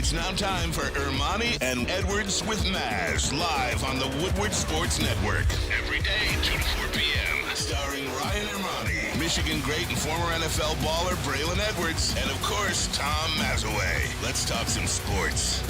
It's now time for Ermanni and Edwards with Maz, live on the Woodward Sports Network. Every day, 2 to 4 p.m. Starring Ryan Ermanni, Michigan great and former NFL baller Braylon Edwards, and of course, Tom Mazaway. Let's talk some sports.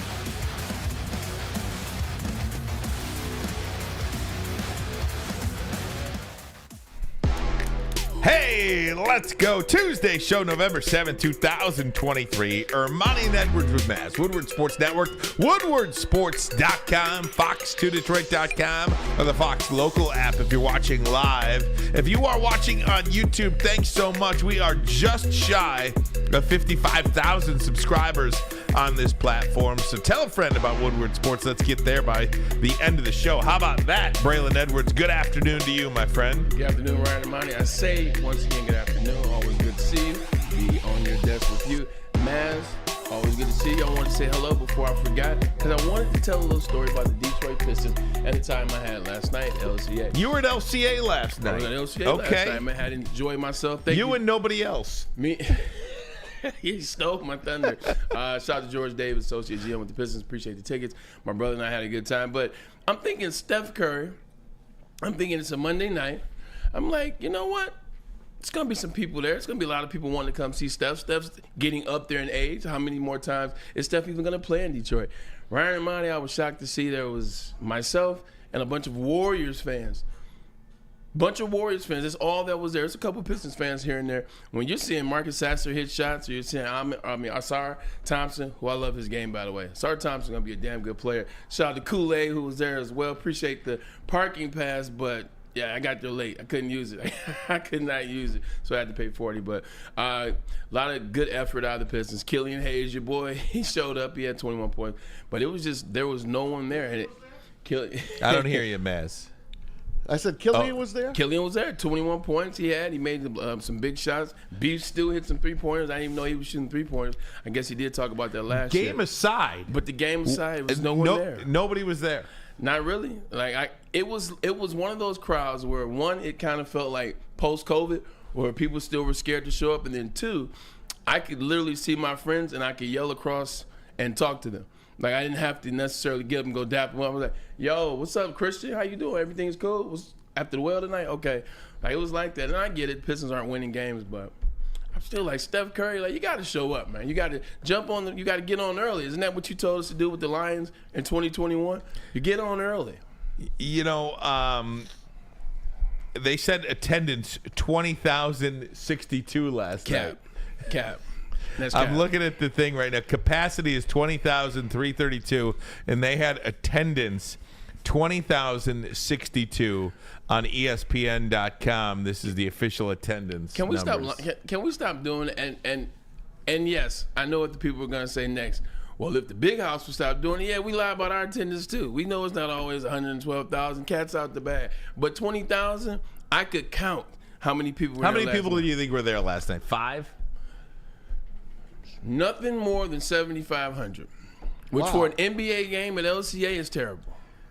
Hey, let's go. Tuesday show, November 7, 2023. Ermanni and Edwards with Maz. Woodward Sports Network, woodwardsports.com, fox2detroit.com, or the Fox local app if you're watching live. If you are watching on YouTube, thanks so much. We are just shy of 55,000 subscribers on this platform. So tell a friend about Woodward Sports. Let's get there by the end of the show. How about that, Braylon Edwards? Good afternoon to you, my friend. Good afternoon, Ryan Ermanni. I say once again, good afternoon. Always good to see you. Be on your desk with you. Maz, always good to see you. I wanted to say hello before I forgot because I wanted to tell a little story about the Detroit Pistons and the time I had last night at LCA. You were at LCA last night. I was at LCA last night. I had to enjoy myself. Thank you and nobody else. Me. He stole my thunder. Shout out to George Davis, Associate GM with the Pistons. Appreciate the tickets. My brother and I had a good time. But I'm thinking Steph Curry. I'm thinking it's a Monday night. I'm like, you know what? It's going to be some people there. It's going to be a lot of people wanting to come see Steph. Steph's getting up there in age. How many more times is Steph even going to play in Detroit? Ryan Ermanni, I was shocked to see there was myself and a bunch of Warriors fans. Bunch of Warriors fans. That's all that was there. There's a couple Pistons fans here and there. When you're seeing Marcus Sasser hit shots, or you're seeing Asar Thompson, who I love his game, by the way. Asar Thompson going to be a damn good player. Shout out to Kool-Aid, who was there as well. Appreciate the parking pass, but yeah, I got there late. I couldn't use it. I could not use it, so I had to pay $40. But a lot of good effort out of the Pistons. Killian Hayes, your boy, he showed up. He had 21 points. But it was just, there was no one there. And I don't hear you, Maz. I said Killian was there? Killian was there. 21 points he had. He made some big shots. Beef still hit some three-pointers. I didn't even know he was shooting three-pointers. I guess he did talk about that last year. Game aside. But the game aside, there was no one there. Nobody was there. Not really. It was one of those crowds where, one, it kind of felt like post-COVID where people still were scared to show up. And then, two, I could literally see my friends and I could yell across and talk to them. Like, I didn't have to necessarily get up and go dap them up. I was like, yo, what's up, Christian? How you doing? Everything's cool? Was after the well tonight? Okay. Like, it was like that. And I get it. Pistons aren't winning games, but I'm still like, Steph Curry, like, you got to show up, man. You got to jump on. You got to get on early. Isn't that what you told us to do with the Lions in 2021? You get on early. You know, they said attendance 20,062 last night. Cap. I'm looking at the thing right now. Capacity is 20,332, and they had attendance 20,062 on ESPN.com. This is the official attendance. Can we numbers. Can we stop doing it? And yes, I know what the people are going to say next. Well, if the big house would stop doing it, yeah, we lie about our attendance too. We know it's not always 112,000 cats out the bag, but 20,000, I could count how many people were there. How many people do you think were there last night? 5? Nothing more than 7,500, which for an NBA game at LCA is terrible.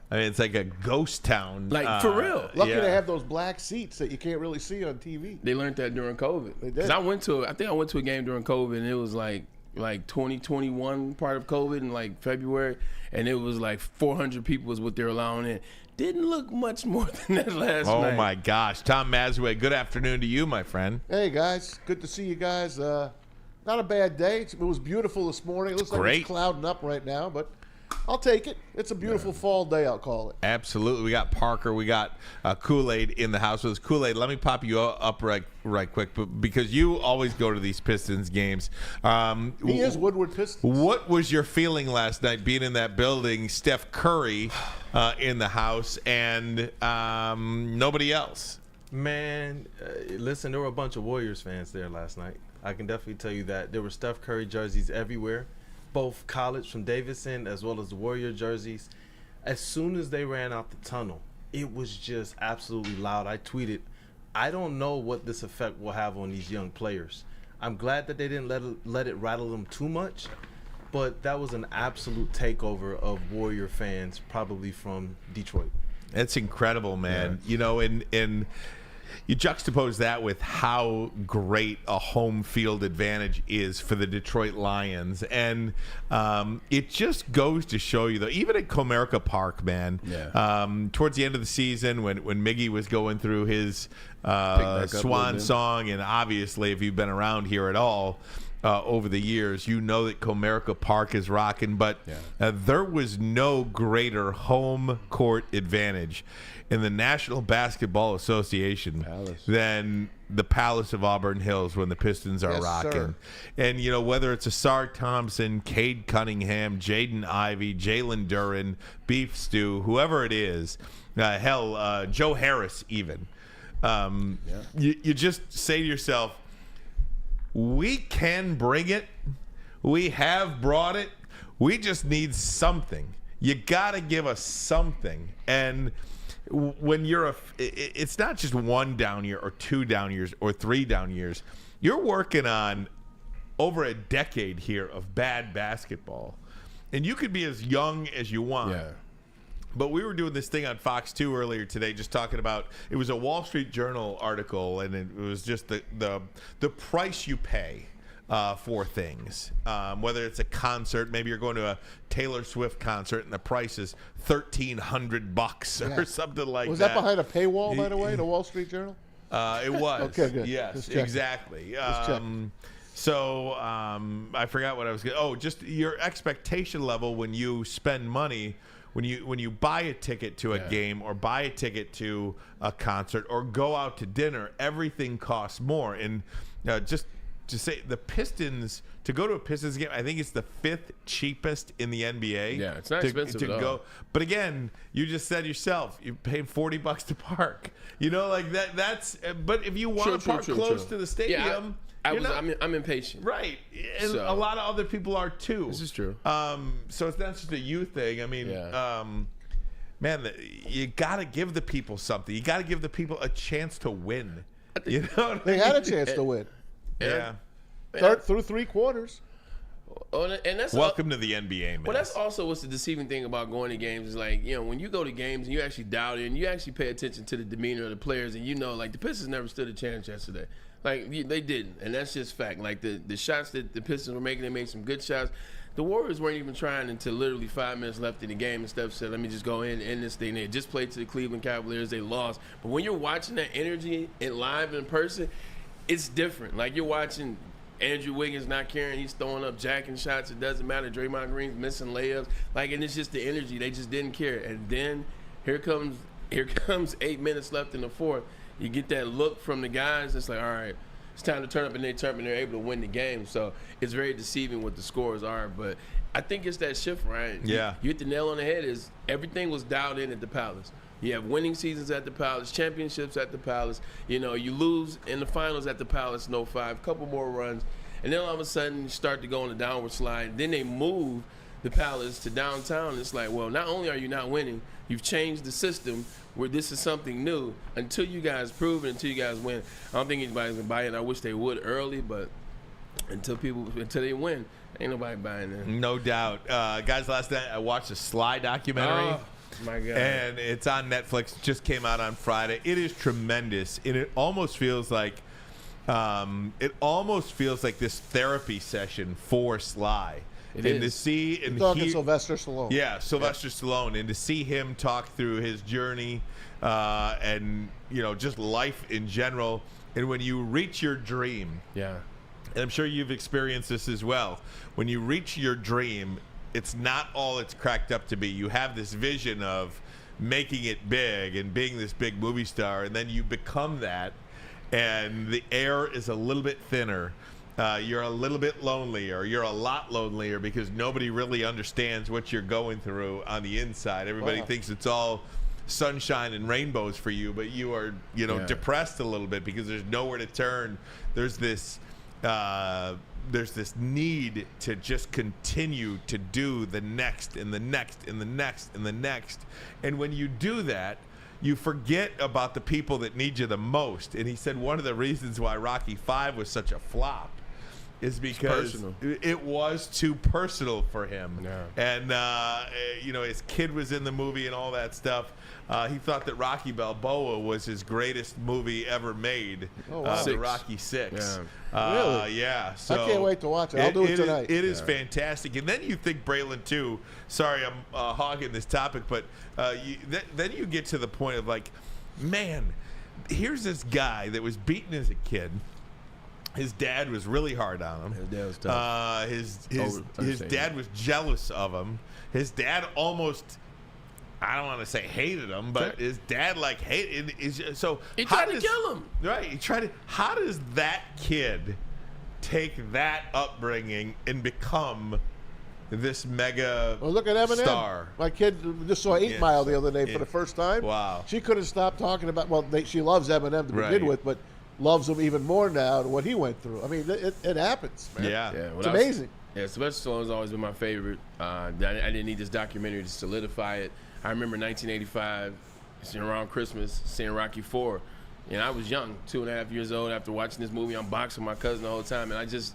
I mean, it's like a ghost town. Like, for real. Lucky to have those black seats that you can't really see on TV. They learned that during COVID. They did. Because I think I went to a game during COVID, and it was like 2021 part of COVID in like February, and it was like 400 people was what they're allowing in. Didn't look much more than that last night. Oh, my gosh. Tom Mazaway, good afternoon to you, my friend. Hey, guys. Good to see you guys. Not a bad day. It was beautiful this morning. It looks like it's clouding up right now, but I'll take it. It's a beautiful fall day, I'll call it. Absolutely. We got Parker. We got Kool-Aid in the house with us. Kool-Aid, let me pop you up right quick, because you always go to these Pistons games. He is Woodward Pistons. What was your feeling last night being in that building? Steph Curry in the house and nobody else. Man, listen, there were a bunch of Warriors fans there last night. I can definitely tell you that. There were Steph Curry jerseys everywhere, both college from Davidson as well as the Warrior jerseys. As soon as they ran out the tunnel, it was just absolutely loud. I tweeted, I don't know what this effect will have on these young players. I'm glad that they didn't let it rattle them too much, but that was an absolute takeover of Warrior fans, probably from Detroit. It's incredible, man. Yeah. You know, and You juxtapose that with how great a home field advantage is for the Detroit Lions, and it just goes to show you, though, even at Comerica Park, man, towards the end of the season when Miggy was going through his swan song, and obviously if you've been around here at all over the years, you know that Comerica Park is rocking, but there was no greater home court advantage in the National Basketball Association than the Palace of Auburn Hills when the Pistons are rocking. Sir. And, you know, whether it's Asar Thompson, Cade Cunningham, Jaden Ivey, Jalen Duren, Beef Stew, whoever it is, Joe Harris even, you just say to yourself, we can bring it. We have brought it. We just need something. You got to give us something. And when it's not just one down year or 2 down years or 3 down years. You're working on over a decade here of bad basketball. And you could be as young as you want. Yeah. But we were doing this thing on Fox 2 earlier today, just talking about, it was a Wall Street Journal article, and it was just the price you pay for things. Whether it's a concert, maybe you're going to a Taylor Swift concert and the price is $1,300 or something like that. Was that behind a paywall, by the way, the Wall Street Journal? It was. Okay, good. Yes, exactly. So I forgot what I was going to. Oh, just your expectation level when you spend money. When you buy a ticket to a game or buy a ticket to a concert or go out to dinner, everything costs more. And just to say, the Pistons, to go to a Pistons game, I think it's the 5th cheapest in the NBA. Yeah, it's not expensive at all. But again, you just said yourself, you paid $40 to park. You know, like that's. But if you want to park close to the stadium. I'm impatient. Right. And a lot of other people are too. This is true. So it's not just a you thing. I mean, man, you got to give the people something. You got to give the people a chance to win. You know, they had a chance to win. Yeah. Through 3 quarters. And that's welcome to the NBA, man. Well, that's also what's the deceiving thing about going to games is, like, you know, when you go to games and you actually dial in, you actually pay attention to the demeanor of the players, and you know, like, the Pistons never stood a chance yesterday. Like, they didn't, and that's just fact. Like, the shots that the Pistons were making, they made some good shots. The Warriors weren't even trying until literally 5 minutes left in the game, and Steph said, let me just go in and end this thing. They just played to the Cleveland Cavaliers. They lost. But when you're watching that energy live in person, it's different. Like, you're watching Andrew Wiggins not caring. He's throwing up jacking shots. It doesn't matter. Draymond Green's missing layups. Like, and it's just the energy. They just didn't care. And then here comes 8 minutes left in the fourth. You get that look from the guys. It's like, all right, it's time to turn up, and they're able to win the game. So it's very deceiving what the scores are. But I think it's that shift, Ryan. Yeah. You hit the nail on the head. Is everything was dialed in at the Palace. You have winning seasons at the Palace, championships at the Palace. You know, you lose in the finals at the Palace in 05, couple more runs. And then all of a sudden you start to go on a downward slide. Then they move the Palace to downtown. It's like, well, not only are you not winning, you've changed the system where this is something new. Until you guys prove it, until you guys win, I don't think anybody's going to buy it. I wish they would early, but until they win, ain't nobody buying it. No doubt. Guys, last night I watched a Sly documentary. Oh, my God. And it's on Netflix. It just came out on Friday. It is tremendous. And it almost feels like this therapy session for Sly. To see and hear Sylvester Stallone. Yeah, Sylvester Stallone, and to see him talk through his journey and, you know, just life in general. And when you reach your dream, and I'm sure you've experienced this as well. When you reach your dream, it's not all it's cracked up to be. You have this vision of making it big and being this big movie star, and then you become that, and the air is a little bit thinner. You're a little bit lonelier. You're a lot lonelier because nobody really understands what you're going through on the inside. Everybody thinks it's all sunshine and rainbows for you, but you are, depressed a little bit because there's nowhere to turn. There's this need to just continue to do the next and the next and the next and the next. And when you do that, you forget about the people that need you the most. And he said one of the reasons why Rocky V was such a flop is because it was too personal for him. Yeah. And, his kid was in the movie and all that stuff. He thought that Rocky Balboa was his greatest movie ever made. Oh, wow. The Rocky 6. Yeah. Really? Yeah. So I can't wait to watch it. I'll do it tonight. It is fantastic. And then you think Braylon, too. Sorry, I'm hogging this topic, but then you get to the point of like, man, here's this guy that was beaten as a kid. His dad was really hard on him. His dad was tough. His dad was jealous of him. His dad almost, I don't want to say hated him, but his dad hated. So he tried to kill him. Right. He tried to. How does that kid take that upbringing and become this mega look at Eminem. star? My kid just saw 8 Mile the other day for the first time. Wow. She couldn't stop talking about. Well, she loves Eminem to begin with, but loves him even more now than what he went through. I mean, it happens, man. Yeah. It's amazing. Sylvester Stallone's always been my favorite. I didn't need this documentary to solidify it. I remember 1985, around Christmas, seeing Rocky IV. And I was young, 2.5 years old, after watching this movie. I'm boxing my cousin the whole time. And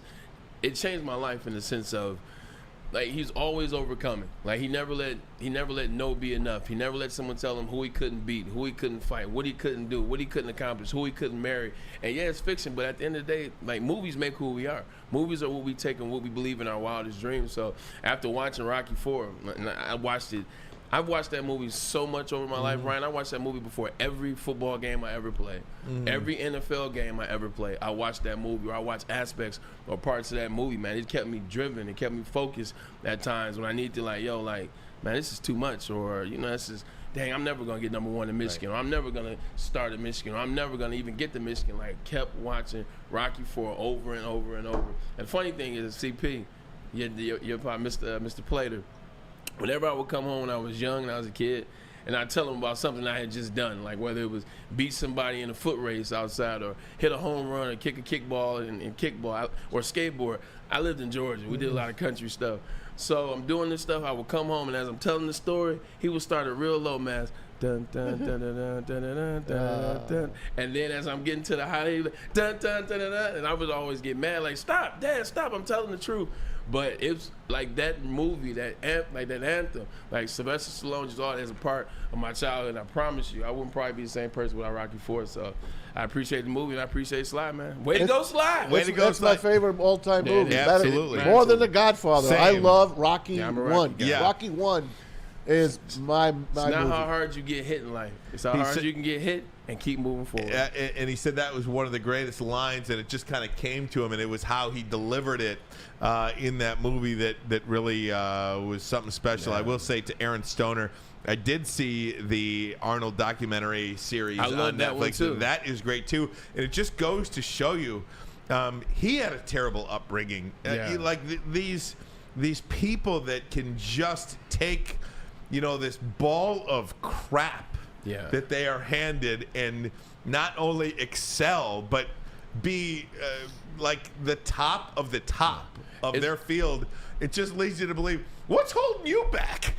it changed my life in the sense of, he's always overcoming. He never let no be enough. He never let someone tell him who he couldn't beat, who he couldn't fight, what he couldn't do, what he couldn't accomplish, who he couldn't marry. And yeah, it's fiction, but at the end of the day, movies make who we are. Movies are what we take and what we believe in our wildest dreams. So after watching Rocky IV, and I've watched that movie so much over my life, Ryan. I watched that movie before every football game I ever played. Every NFL game I ever played, I watched that movie, or I watched aspects or parts of that movie, man. It kept me driven. It kept me focused at times when I need to, man, this is too much, or, this is, dang, I'm never going to get number 1 in Michigan, or I'm never going to start at Michigan, or I'm never going to even get to Michigan. Kept watching Rocky IV over and over and over. And the funny thing is, CP, you're probably Mr. Plater. Whenever I would come home when I was young and I was a kid, and I'd tell them about something I had just done, whether it was beat somebody in a foot race outside, or hit a home run, or kick a kickball and kickball, or skateboard. I lived in Georgia. We did a lot of country stuff. So I'm doing this stuff. I would come home, and as I'm telling the story, he would start at real low, man. Dun, dun, dun, dun, dun, dun, dun, dun, dun. And then as I'm getting to the high, he'd be like, dun, dun, dun, dun, dun. And I would always get mad, stop, Dad, stop, I'm telling the truth. But it's that movie, that anthem, Sylvester Stallone just all as a part of my childhood. And I promise you, I wouldn't probably be the same person without Rocky IV. So I appreciate the movie, and I appreciate Sly, man. Way to go, Sly! Way to go, That's my favorite all-time movie. Absolutely. More than The Godfather. Same. I love Rocky I'm a 1. Rocky guy. Yeah. Rocky 1 is my It's not movie. how hard you get hit in life. It's how hard you can get hit and keep moving forward. And he said that was one of the greatest lines, and it just kind of came to him, and it was how he delivered it in that movie that really was something special. I will say to Aaron Stoner, I did see the Arnold documentary series I love on that Netflix. one too. That is great too, and it just goes to show you he had a terrible upbringing. These people that can just take this ball of crap that they are handed and not only excel but be the top of their field. It just leads you to believe, what's holding you back?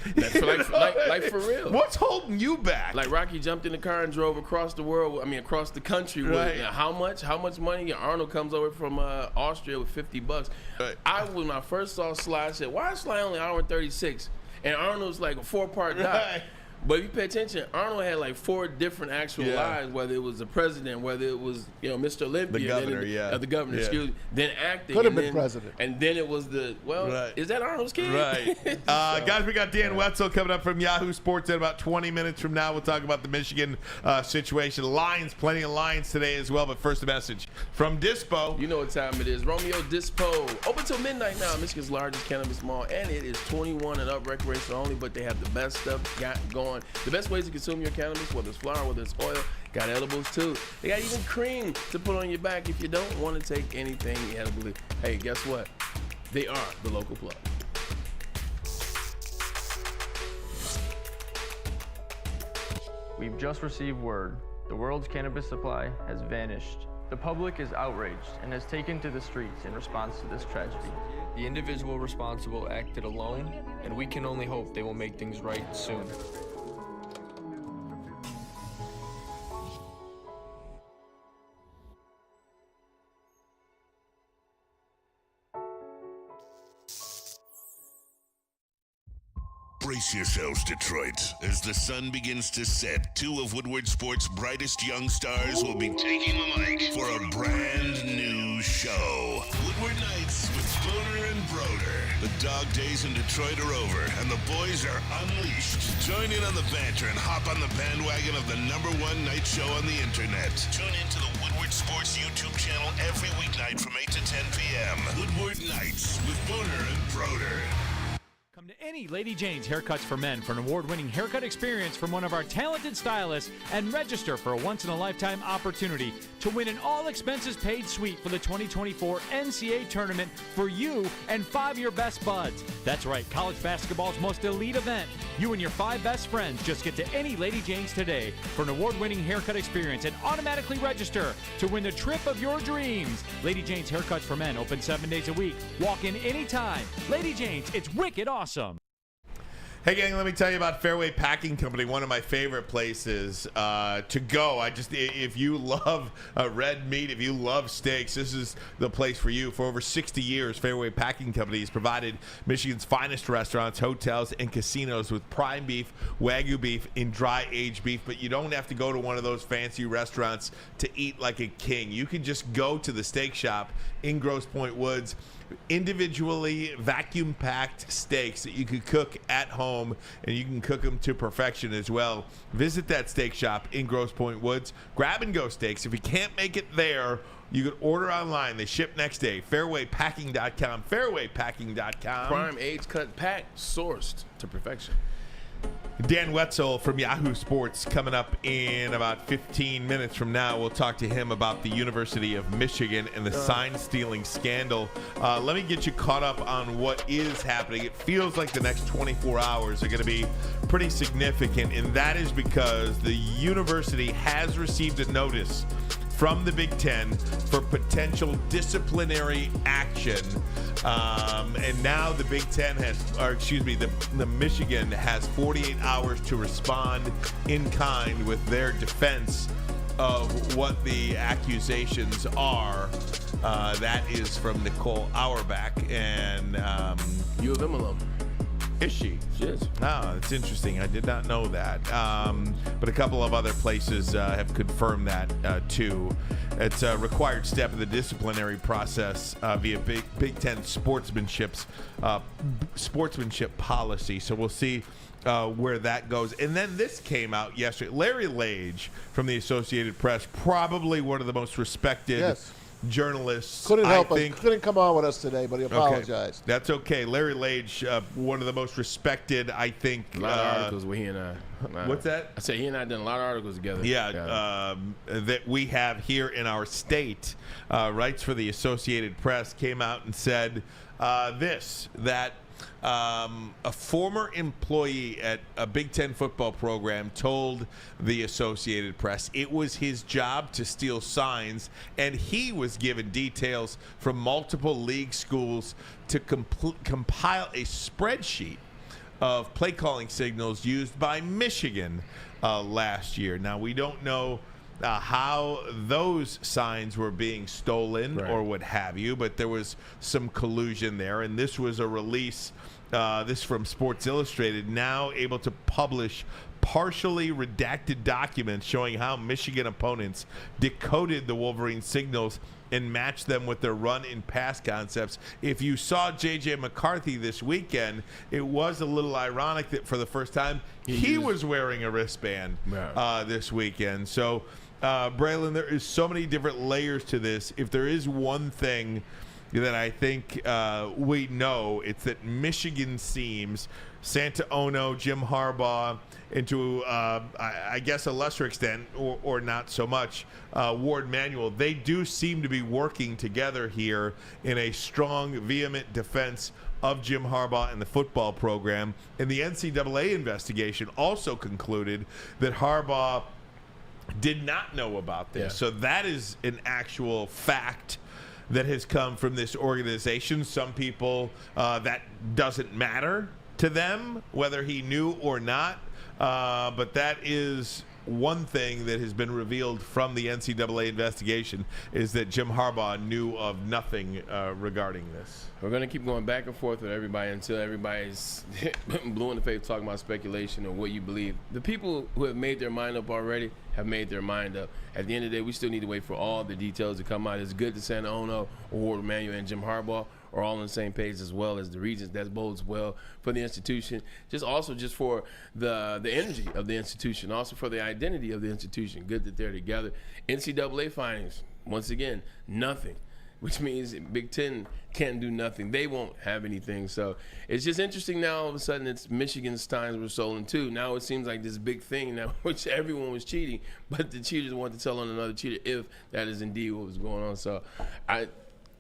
For real. What's holding you back? Rocky jumped in the car and drove across the world. Across the country. Right. With how much money? Arnold comes over from Austria with $50. Right. When I first saw Sly, I said, "Why is Sly only 1 hour and 36?" And Arnold's a 4-part doc. Right. But if you pay attention, Arnold had 4 different actual lives, whether it was the president, whether it was Mr. Olympia, The governor, the governor, excuse me, then acting, Could have been president, and then it was is that Arnold's kid? Right. Guys, we got Dan Wetzel coming up from Yahoo Sports in about 20 minutes from now. We'll talk about the Michigan situation. Lions, plenty of Lions today as well. But first, a message from Dispo. You know what time it is. Romeo Dispo. Open till midnight now. Michigan's largest cannabis mall. And it is 21 and up, recreational only. But they have the best stuff got going. The best ways to consume your cannabis, whether it's flower, whether it's oil. Got edibles too. They got even cream to put on your back if you don't want to take anything edibly. Hey, guess what? They are the local plug. We've just received word. The world's cannabis supply has vanished. The public is outraged and has taken to the streets in response to this tragedy. The individual responsible acted alone, and we can only hope they will make things right soon. Brace yourselves, Detroit. As the sun begins to set, two of Woodward Sports' brightest young stars will be taking the mic for a brand new show. Woodward Nights with Spooner and Broder. The dog days in Detroit are over, and the boys are unleashed. Join in on the banter and hop on the bandwagon of the #1 night show on the internet. Tune into the Woodward Sports YouTube channel every weeknight from 8 to 10 p.m. Woodward Nights with Spooner and Broder. Come to any Lady Jane's Haircuts for Men for an award-winning haircut experience from one of our talented stylists and register for a once-in-a-lifetime opportunity to win an all-expenses-paid suite for the 2024 NCAA tournament for you and 5 of your best buds. That's right, college basketball's most elite event. You and your 5 best friends just get to any Lady Jane's today for an award-winning haircut experience and automatically register to win the trip of your dreams. Lady Jane's Haircuts for Men open 7 days a week. Walk in anytime. Lady Jane's, it's wicked awesome. Hey gang, let me tell you about Fairway Packing Company, one of my favorite places to go. If you love red meat, if you love steaks, this is the place for you. For over 60 years, Fairway Packing Company has provided Michigan's finest restaurants, hotels, and casinos with prime beef, Wagyu beef, and dry aged beef. But you don't have to go to one of those fancy restaurants to eat like a king. You can just go to the steak shop in Grosse Pointe Woods. Individually vacuum packed steaks that you could cook at home, and you can cook them to perfection as well. Visit that steak shop in Grosse Pointe Woods. Grab and go steaks. If you can't make it there, you can order online. They ship next day. Fairwaypacking.com. Fairwaypacking.com. Prime aged cut pack, sourced to perfection. Dan Wetzel from Yahoo Sports coming up in about 15 minutes from now. We'll talk to him about the University of Michigan and the sign-stealing scandal. Let me get you caught up on what is happening. It feels like the next 24 hours are going to be pretty significant, and that is because the university has received a notice from the Big Ten for potential disciplinary action. And now the Big Ten the Michigan has 48 hours to respond in kind with their defense of what the accusations are. That is from Nicole Auerbach, and U of M alum. Is she? She is. Oh, it's interesting. I did not know that. But a couple of other places have confirmed that too. It's a required step of the disciplinary process via Big Ten sportsmanship policy. So we'll see where that goes. And then this came out yesterday. Larry Lage from the Associated Press, probably one of the most respected journalists. Couldn't help us. Couldn't come on with us today, but he apologized. Okay. That's okay. Larry Lage, one of the most respected, I think. A lot of articles with he and I. What's that? I said he and I done a lot of articles together. Yeah, that we have here in our state. Writes for the Associated Press, came out and said that a former employee at a Big Ten football program told the Associated Press it was his job to steal signs, and he was given details from multiple league schools to compile a spreadsheet of play calling signals used by Michigan last year. Now, we don't know how those signs were being stolen or what have you, but there was some collusion there, and this was a release, this from Sports Illustrated, now able to publish partially redacted documents showing how Michigan opponents decoded the Wolverine signals and matched them with their run and pass concepts. If you saw J.J. McCarthy this weekend, it was a little ironic that for the first time he was wearing a wristband this weekend. So, Braylon, there is so many different layers to this. If there is one thing that I think we know, it's that Michigan seems, Santa Ono, Jim Harbaugh, and to, I guess, a lesser extent, or not so much, Ward Manuel, they do seem to be working together here in a strong, vehement defense of Jim Harbaugh and the football program. And the NCAA investigation also concluded that Harbaugh did not know about this. Yeah. So that is an actual fact that has come from this organization. Some people, that doesn't matter to them, whether he knew or not. But that is one thing that has been revealed from the NCAA investigation is that Jim Harbaugh knew of nothing regarding this. We're going to keep going back and forth with everybody until everybody's blue in the face talking about speculation or what you believe. The people who have made their mind up already have made their mind up. At the end of the day, we still need to wait for all the details to come out. It's good to Santa Ono, Woodward, Emmanuel, and Jim Harbaugh are all on the same page, as well as the Regents. That bodes well for the institution. Just for the energy of the institution, also for the identity of the institution. Good that they're together. NCAA findings, once again, nothing, which means Big Ten can't do nothing. They won't have anything. So it's just interesting now. All of a sudden, it's Michigan's times were stolen too. Now it seems like this big thing now, which everyone was cheating, but the cheaters want to tell on another cheater if that is indeed what was going on. So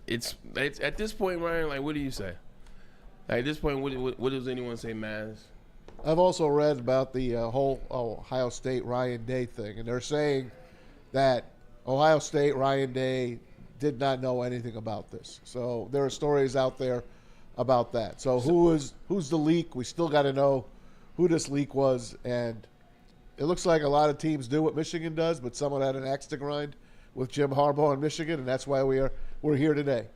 It's at this point, Ryan. Like, what do you say? Like, at this point, what does anyone say, Maz? I've also read about the whole Ohio State Ryan Day thing, and they're saying that Ohio State Ryan Day did not know anything about this. So there are stories out there about that. So who's the leak? We still got to know who this leak was, and it looks like a lot of teams do what Michigan does, but someone had an axe to grind with Jim Harbaugh in Michigan, and that's why we're here today.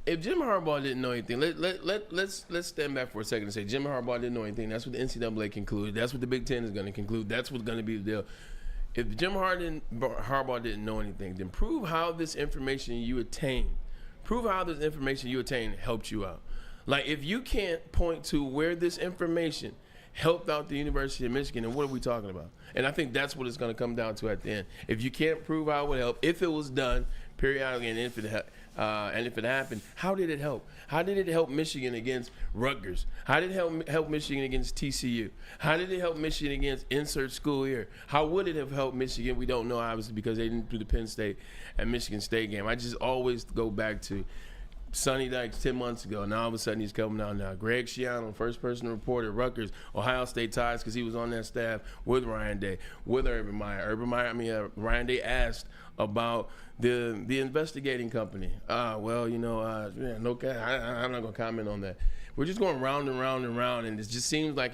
If Jim Harbaugh didn't know anything, let's stand back for a second and say Jim Harbaugh didn't know anything. That's what the NCAA concluded. That's what the Big Ten is going to conclude. That's what's going to be the deal. If Jim Harbaugh didn't know anything, then prove how this information you attained helped you out. Like, if you can't point to where this information helped out the University of Michigan, then what are we talking about? And I think that's what it's going to come down to at the end. If you can't prove how it would help, if it was done periodically, and if it happened, how did it help? How did it help Michigan against Rutgers? How did it help Michigan against TCU? How did it help Michigan against insert school year? How would it have helped Michigan? We don't know, obviously, because they didn't do the Penn State and Michigan State game. I just always go back to Sonny Dykes 10 months ago. Now all of a sudden he's coming out now. Greg Schiano, first person to report at Rutgers, Ohio State ties because he was on that staff with Ryan Day, with Urban Meyer. Ryan Day asked about the investigating company. I'm not going to comment on that. We're just going round and round and round, and it just seems like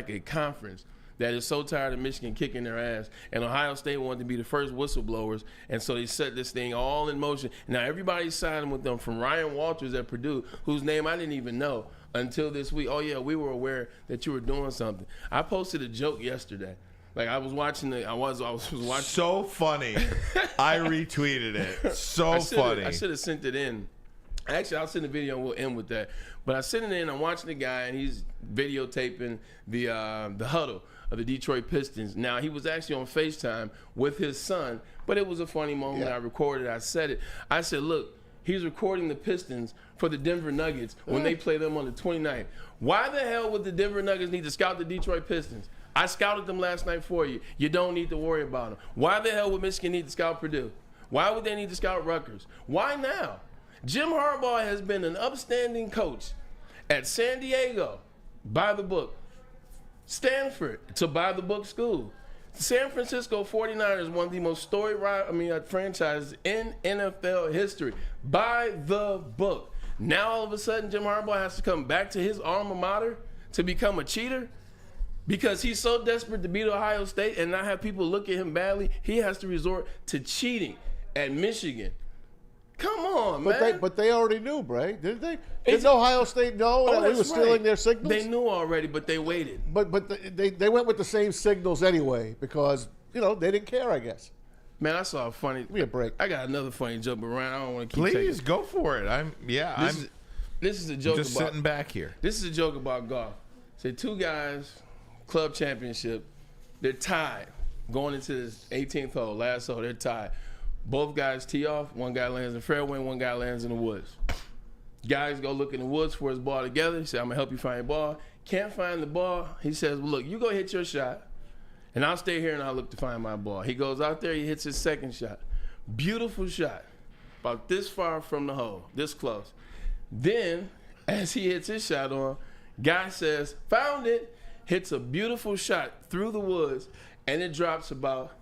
a conference that is so tired of Michigan kicking their ass, and Ohio State wanted to be the first whistleblowers, and so they set this thing all in motion. Now everybody's siding with them, from Ryan Walters at Purdue, whose name I didn't even know until this week. Oh yeah, we were aware that you were doing something. I posted a joke yesterday. Like, I was watching I was watching. So funny. I retweeted it. So funny. I should have sent it in. Actually, I'll send the video and we'll end with that. But I sent it in. I'm watching the guy, and he's videotaping the huddle of the Detroit Pistons. Now, he was actually on FaceTime with his son, but it was a funny moment. Yeah. I recorded it. I said it. I said, look, he's recording the Pistons for the Denver Nuggets when they play them on the 29th. Why the hell would the Denver Nuggets need to scout the Detroit Pistons? I scouted them last night for you. You don't need to worry about them. Why the hell would Michigan need to scout Purdue? Why would they need to scout Rutgers? Why now? Jim Harbaugh has been an upstanding coach at San Diego, by the book. Stanford, to by the book school. San Francisco 49ers, one of the most storied franchises in NFL history, by the book. Now all of a sudden Jim Harbaugh has to come back to his alma mater to become a cheater because he's so desperate to beat Ohio State and not have people look at him badly. He has to resort to cheating at Michigan. Come on, man. But they already knew, Bray, didn't they? Didn't Ohio State know that we were stealing their signals? They knew already, but they waited. But they went with the same signals anyway because, they didn't care, I guess. Man, I saw a funny. Give me a break. I got another funny joke, but Ryan, I don't want to keep Please go for it. This is a joke just about, sitting back here. This is a joke about Goff. Say two guys, club championship, they're tied going into this 18th hole, last hole, they're tied. Both guys tee off. One guy lands in the fairway, one guy lands in the woods. Guys go look in the woods for his ball together. He said, I'm going to help you find your ball. Can't find the ball. He says, well, look, you go hit your shot, and I'll stay here and I'll look to find my ball. He goes out there. He hits his second shot. Beautiful shot. About this far from the hole, this close. Then, as he hits his shot on, guy says, found it, hits a beautiful shot through the woods, and it drops about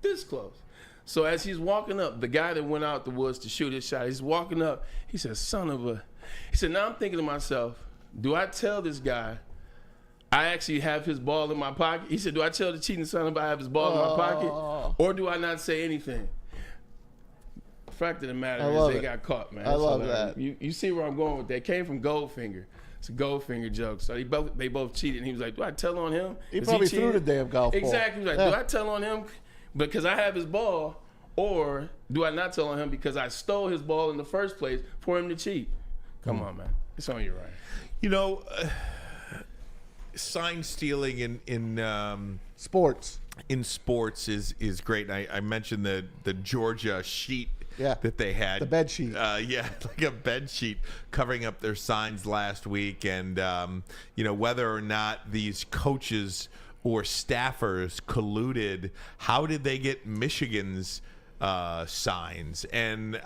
this close. So as he's walking up, the guy that went out the woods to shoot his shot, he's walking up. He says, he said, now I'm thinking to myself, do I tell this guy I actually have his ball in my pocket. He said, do I tell the cheating son if I have his ball in my pocket? Or do I not say anything? The fact of the matter is they got caught, man. I love that. You see where I'm going with that. It came from Goldfinger. It's a Goldfinger joke. So they both cheated. And he was like, do I tell on him? He probably threw the damn golf ball. Exactly. He was like, do I tell on him because I have his ball? Or do I not tell on him because I stole his ball in the first place for him to cheat? Come on, man. It's on you, right? You know, sign stealing in sports is great. And I mentioned the Georgia sheet that they had. The bed sheet. Like a bed sheet covering up their signs last week. And, whether or not these coaches or staffers colluded, how did they get Michigan's signs? And,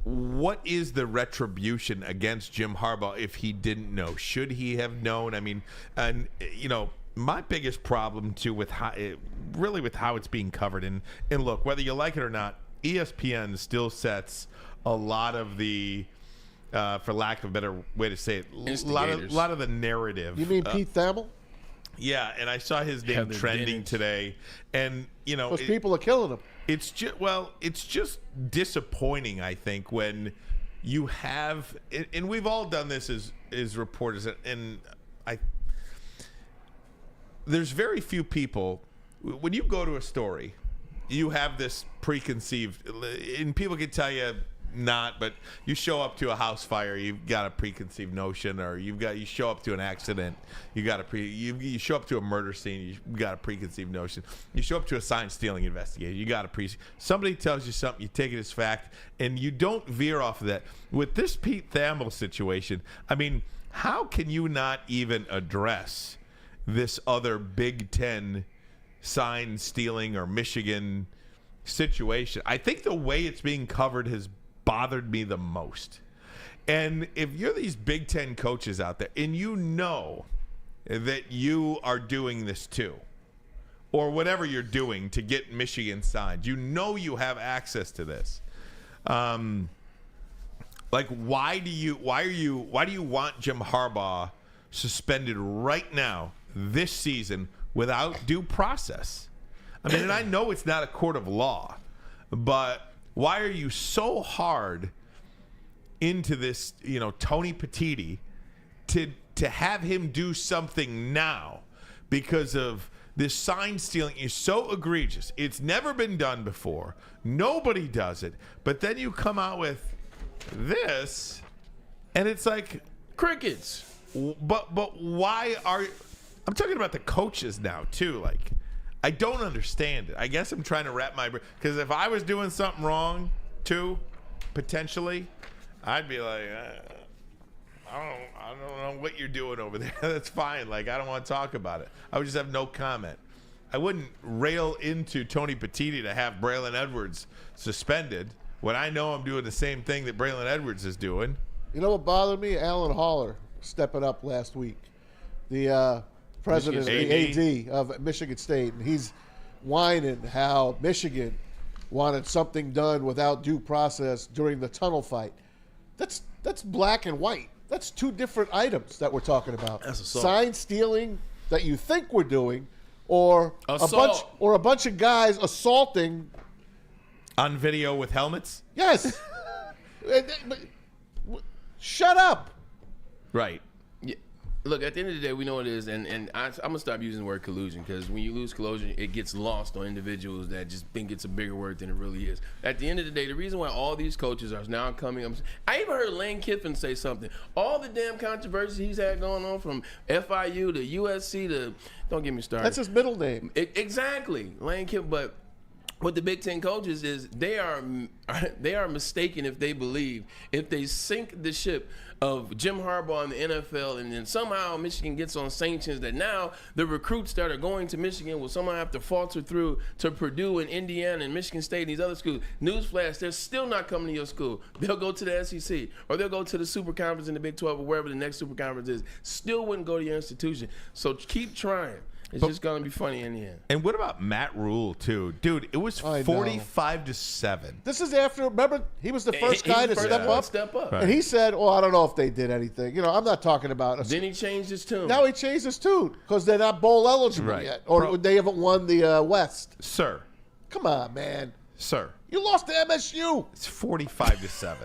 what is the retribution against Jim Harbaugh if he didn't know? Should he have known? I mean, and my biggest problem too with how it's being covered, and look, whether you like it or not, ESPN still sets a lot of the, for lack of a better way to say it, a lot of the narrative. You mean Pete Thamel? Yeah, and I saw his name trending today, and because people are killing him. It's just disappointing, I think, when you have, and we've all done this as reporters, and there's very few people, when you go to a story, you have this preconceived, and people can tell you not, but you show up to a house fire, you've got a preconceived notion, or you show up to an accident, you show up to a murder scene, you got a preconceived notion. You show up to a sign stealing investigation, you got somebody tells you something, you take it as fact, and you don't veer off of that. With this Pete Thamel situation, I mean, how can you not even address this other Big Ten sign stealing or Michigan situation? I think the way it's being covered has bothered me the most. And if you're these Big Ten coaches out there and you know that you are doing this too, or whatever you're doing to get Michigan signed, you know you have access to this. Why do you want Jim Harbaugh suspended right now this season without due process? I mean, and I know it's not a court of law, but why are you so hard into this, Tony Petitti, to have him do something now because of this sign stealing is so egregious. It's never been done before. Nobody does it. But then you come out with this, and it's like crickets. But why are I'm talking about the coaches now too? Like, I don't understand it. I guess I'm trying to wrap my brain, because if I was doing something wrong too, potentially, I'd be like, I don't know what you're doing over there. That's fine. Like, I don't want to talk about it. I would just have no comment. I wouldn't rail into Tony Petitti to have Braylon Edwards suspended when I know I'm doing the same thing that Braylon Edwards is doing. You know what bothered me? Alan Haller stepping up last week. The president, the AD of Michigan State, and he's whining how Michigan wanted something done without due process during the tunnel fight. That's black and white. That's two different items that we're talking about. That's assault. Sign stealing that you think we're doing, or assault. a bunch of guys assaulting on video with helmets. Yes. Shut up. Right. Yeah. Look, at the end of the day, we know what it is, and I'm going to stop using the word collusion, because when you lose collusion, it gets lost on individuals that just think it's a bigger word than it really is. At the end of the day, the reason why all these coaches are now coming up, I even heard Lane Kiffin say something. All the damn controversy he's had going on from FIU to USC to, don't get me started. That's his middle name. Exactly, Lane Kiffin, but what the Big Ten coaches is, they are mistaken if they believe, if they sink the ship of Jim Harbaugh in the NFL, and then somehow Michigan gets on sanctions, that now the recruits that are going to Michigan will somehow have to falter through to Purdue and Indiana and Michigan State and these other schools. Newsflash, they're still not coming to your school. They'll go to the SEC, or they'll go to the Super Conference in the Big 12, or wherever the next Super Conference is. Still wouldn't go to your institution. So keep trying. It's just going to be funny in the end. And what about Matt Rule, too? Dude, it was I know. 45-7. This is after, remember, he was the first guy to step up. Right. And he said, I don't know if they did anything. I'm not talking about Then he changed his tune. Now he changed his tune because they're not bowl eligible yet. Or they haven't won the West. Sir. Come on, man. Sir. You lost to MSU. It's 45-7.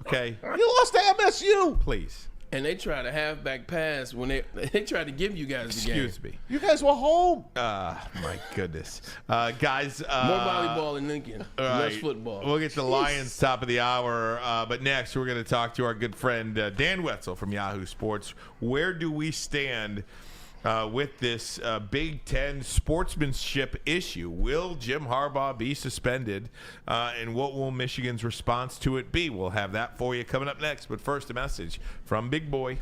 Okay? You lost to MSU. Please. And they tried a halfback pass when they tried to give you guys the game. Excuse me. You guys were home. My goodness. Guys. More volleyball in Lincoln. Less football. We'll get to the Lions top of the hour. But next, we're going to talk to our good friend Dan Wetzel from Yahoo Sports. Where do we stand with this Big Ten sportsmanship issue? Will Jim Harbaugh be suspended? And what will Michigan's response to it be? We'll have that for you coming up next. But first, a message from Big Boy.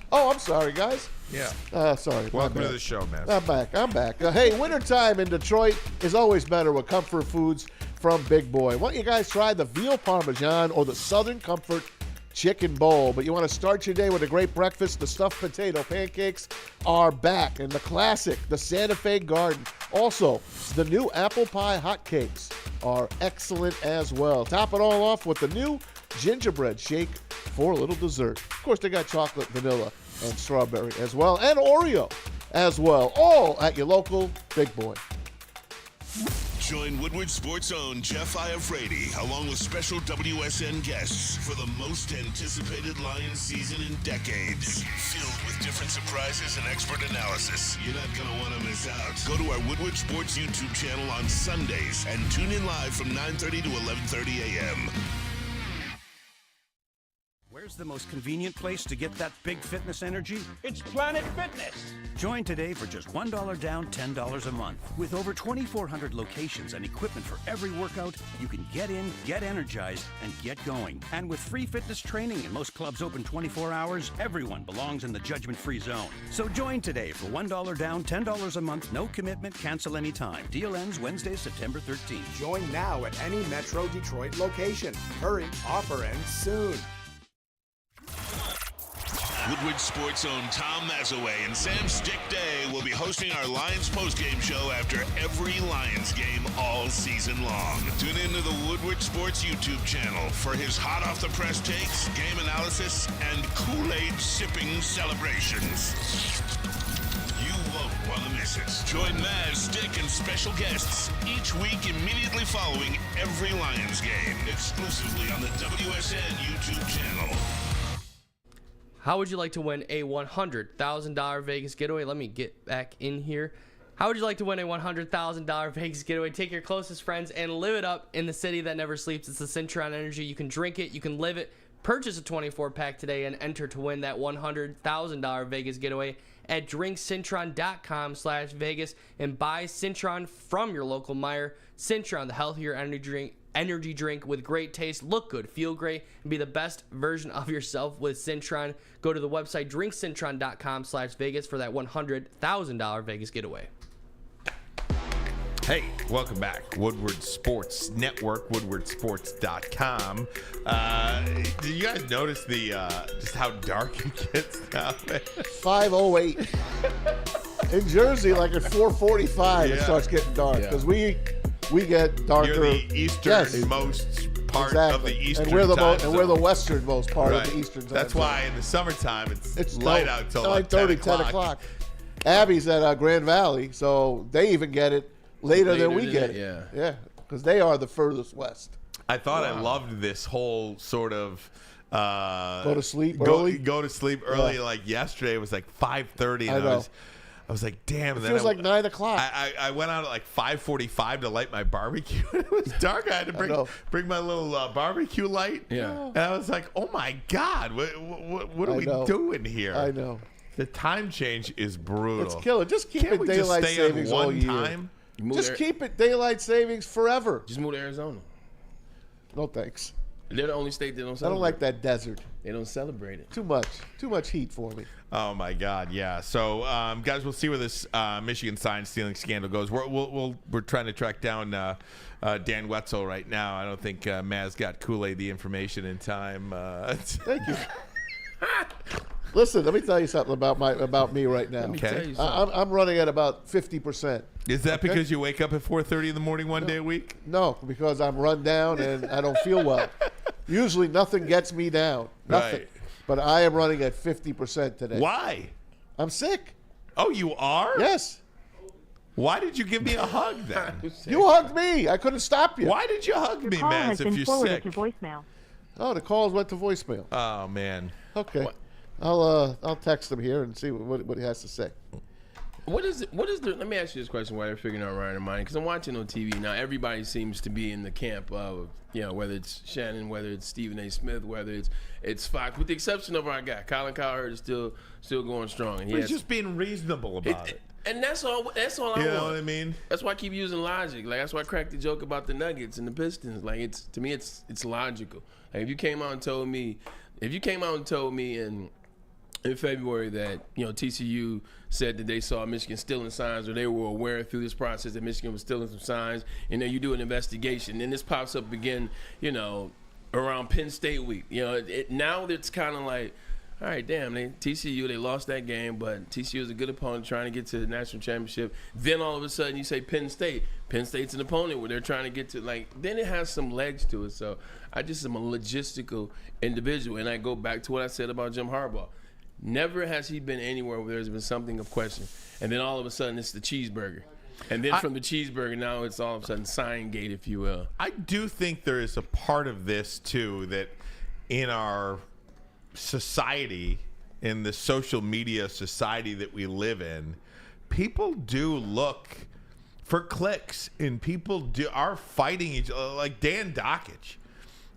Oh, I'm sorry, guys. Yeah. Sorry. Welcome to the show, man. I'm back. Hey, wintertime in Detroit is always better with comfort foods from Big Boy. Why don't you guys try the veal parmesan or the Southern Comfort chicken bowl? But you want to start your day with a great breakfast? The stuffed potato pancakes are back, and the classic, the Santa Fe Garden. Also, the new apple pie hotcakes are excellent as well. Top it all off with the new gingerbread shake for a little dessert. Of course, they got chocolate, vanilla, and strawberry as well, and Oreo as well. All at your local Big Boy. Join Woodward Sports' own Jeff Iafrate, along with special WSN guests for the most anticipated Lions season in decades. Filled with different surprises and expert analysis. You're not going to want to miss out. Go to our Woodward Sports YouTube channel on Sundays and tune in live from 9:30 to 11:30 a.m. Where's the most convenient place to get that big fitness energy? It's Planet Fitness. Join today for just $1 down, $10 a month. With over 2,400 locations and equipment for every workout, you can get in, get energized, and get going. And with free fitness training and most clubs open 24 hours, everyone belongs in the judgment-free zone. So join today for $1 down, $10 a month, no commitment, cancel anytime. Deal ends Wednesday, September 13th. Join now at any Metro Detroit location. Hurry, offer ends soon. Woodward Sports' own Tom Mazaway and Sam Stick Day will be hosting our Lions postgame show after every Lions game all season long. Tune into the Woodward Sports YouTube channel for his hot off the press takes, game analysis, and Kool-Aid sipping celebrations. You won't want to miss it. Join Maz, Stick, and special guests each week immediately following every Lions game, exclusively on the WSN YouTube channel. How would you like to win a $100,000 Vegas getaway? Let me get back in here. How would you like to win a $100,000 Vegas getaway? Take your closest friends and live it up in the city that never sleeps. It's the Cintron Energy. You can drink it. You can live it. Purchase a 24-pack today and enter to win that $100,000 Vegas getaway at drinkcintron.com/Vegas and buy Cintron from your local Meijer. Cintron, the healthier energy drink with great taste. Look good, feel great, and be the best version of yourself with Cintron. Go to the website drinkcintron.com/Vegas for that $100,000 Vegas getaway. Hey, welcome back. Woodward Sports Network, woodwardsports.com. Did you guys notice the just how dark it gets now? 5:08. In Jersey, like at 4:45, it starts getting dark because we get darker. You're the easternmost part of the eastern and we're the time and we're the westernmost part of the eastern time. That's why in the summertime it's light out till 9:30, 10 o'clock. Abby's at Grand Valley, so they even get it later than we get it. Yeah, because they are the furthest west. I thought I loved this whole sort of go to sleep early. Go to sleep early. Like yesterday, it was like 5:30, and I was like, damn. And it feels like 9 o'clock. I went out at like 5:45 to light my barbecue. It was dark. I had to bring my little barbecue light. Yeah. And I was like, oh my God, what are we doing here? I know. The time change is brutal. It's killer. Just keep it daylight savings all year. Time? Just keep it daylight savings forever. Just move to Arizona. No thanks. They're the only state that don't celebrate. I don't like that desert. They don't celebrate it. Too much heat for me. Oh my God, yeah. So, guys, we'll see where this Michigan sign stealing scandal goes. We're trying to track down Dan Wetzel right now. I don't think Maz got Kool-Aid the information in time. Thank you. Listen, let me tell you something about me right now. Let me tell you I'm something. running at about 50%. Is that because you wake up at 4:30 in the morning one day a week? No, because I'm run down and I don't feel well. Usually nothing gets me down. Nothing. Right. But I am running at 50% today. Why? I'm sick. Oh, you are? Yes. Why did you give me a hug then? You hugged me. I couldn't stop you. Why did you hug me, Maz, if you're sick? voicemail. Oh, the calls went to voicemail. Oh, man. Okay. I'll text him here and see what he has to say. What is the? Let me ask you this question while they're figuring out Ryan and Monty, because I'm watching on TV now. Everybody seems to be in the camp of, whether it's Shannon, whether it's Stephen A. Smith, whether it's Fox, with the exception of our guy Colin Cowherd is still going strong. And He's just being reasonable about it. And that's all I want. You know what I mean? That's why I keep using logic. Like, that's why I cracked the joke about the Nuggets and the Pistons. Like, to me, it's logical. Like, if you came out and told me in February that TCU said that they saw Michigan stealing signs, or they were aware through this process that Michigan was stealing some signs, and then you do an investigation, and this pops up again, around Penn State week. Now it's kind of like, all right, damn, TCU, they lost that game, but TCU is a good opponent trying to get to the national championship. Then all of a sudden you say Penn State. Penn State's an opponent where they're trying to get to, then it has some legs to it. So I just am a logistical individual, and I go back to what I said about Jim Harbaugh. Never has he been anywhere where there's been something of question. And then all of a sudden it's the cheeseburger. And then from the cheeseburger, now it's all of a sudden sign gate, if you will. I do think there is a part of this, too, that in our society, in the social media society that we live in, people do look for clicks, and people are fighting each other. Like Dan Dockich.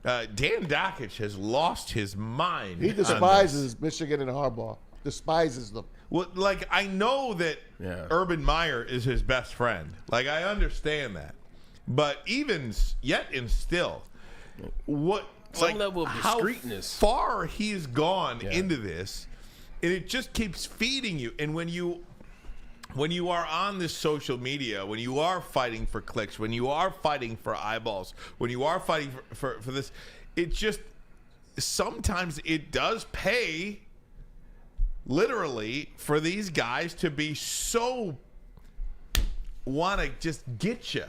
Dan Dockich has lost his mind. He despises Michigan and Harbaugh. Despises them. Well, I know that Urban Meyer is his best friend. I understand that. But even yet and still, some level of discreetness. How far he's gone into this, and it just keeps feeding you. And when you are on this social media, when you are fighting for clicks, when you are fighting for eyeballs, when you are fighting for this, it just sometimes it does pay literally for these guys to be so want to just get you.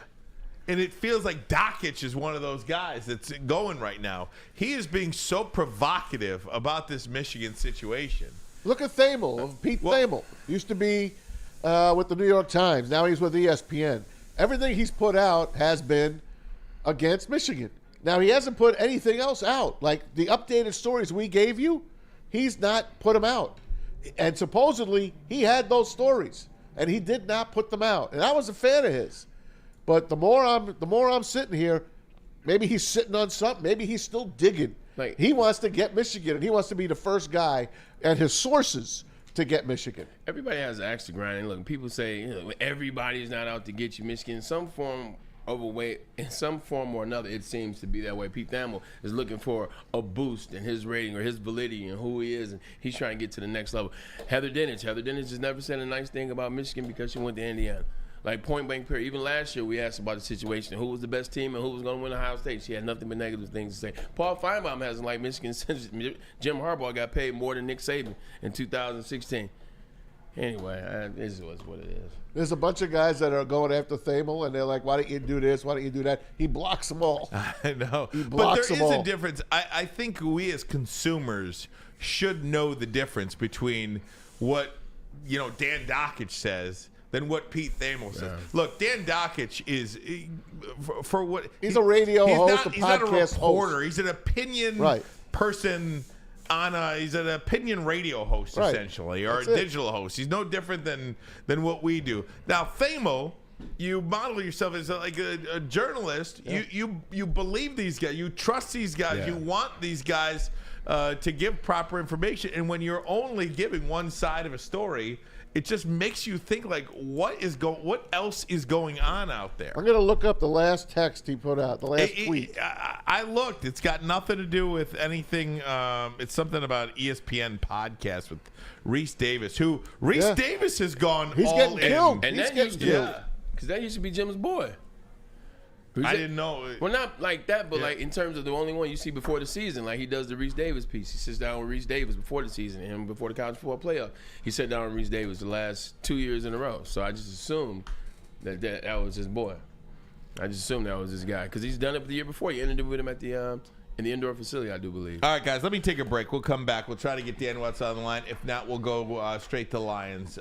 And it feels like Dockich is one of those guys that's going right now. He is being so provocative about this Michigan situation. Look at Thamel, Pete Thamel. Used to be with the New York Times. Now he's with ESPN. Everything he's put out has been against Michigan. Now he hasn't put anything else out. Like the updated stories we gave you, he's not put them out. And supposedly he had those stories, and he did not put them out. And I was a fan of his. But the more I'm sitting here, maybe he's sitting on something. Maybe he's still digging. He wants to get Michigan, and he wants to be the first guy and his sources to get Michigan. Everybody has an axe to grind. And look, people say everybody's not out to get you, Michigan. In some form or another, it seems to be that way. Pete Thamel is looking for a boost in his rating or his validity and who he is, and he's trying to get to the next level. Heather Dinich has never said a nice thing about Michigan because she went to Indiana. Like point blank period. Even last year we asked about the situation, who was the best team and who was going to win Ohio State. She had nothing but negative things to say. Paul Feinbaum hasn't liked Michigan since Jim Harbaugh got paid more than Nick Saban in 2016. Anyway, this is what it is. There's a bunch of guys that are going after Thamel, and they're like, why don't you do this? Why don't you do that? He blocks them all. I know. He blocks them all. But there is a difference. I think we as consumers should know the difference between what Dan Dockich says than what Pete Thamel says. Yeah. Look, Dan Dockich is for what he's a radio host, he's not a reporter. Host. He's an opinion person he's an opinion radio host essentially, or That's a digital host. He's no different than what we do. Now, Thamel, you model yourself as a journalist. Yeah. You believe these guys. You trust these guys. Yeah. You want these guys to give proper information. And when you're only giving one side of a story, it just makes you think what else is going on out there? I'm going to look up the last text he put out, the last tweet. I looked. It's got nothing to do with anything. It's something about ESPN podcast with Reese Davis, who Davis has gone He's all getting in. killed. And he's getting killed. Because that used to be Jim's boy. I didn't know. Well, not like that, but like in terms of the only one you see before the season, like he does the Reese Davis piece. He sits down with Reese Davis before the season, and before the college football playoff, he sat down with Reese Davis the last 2 years in a row. So I just assumed that was his boy. I just assumed that was his guy because he's done it the year before. He ended with him at the in the indoor facility, I do believe. All right, guys, let me take a break. We'll come back. We'll try to get Dan Watts on the line. If not, we'll go straight to Lions.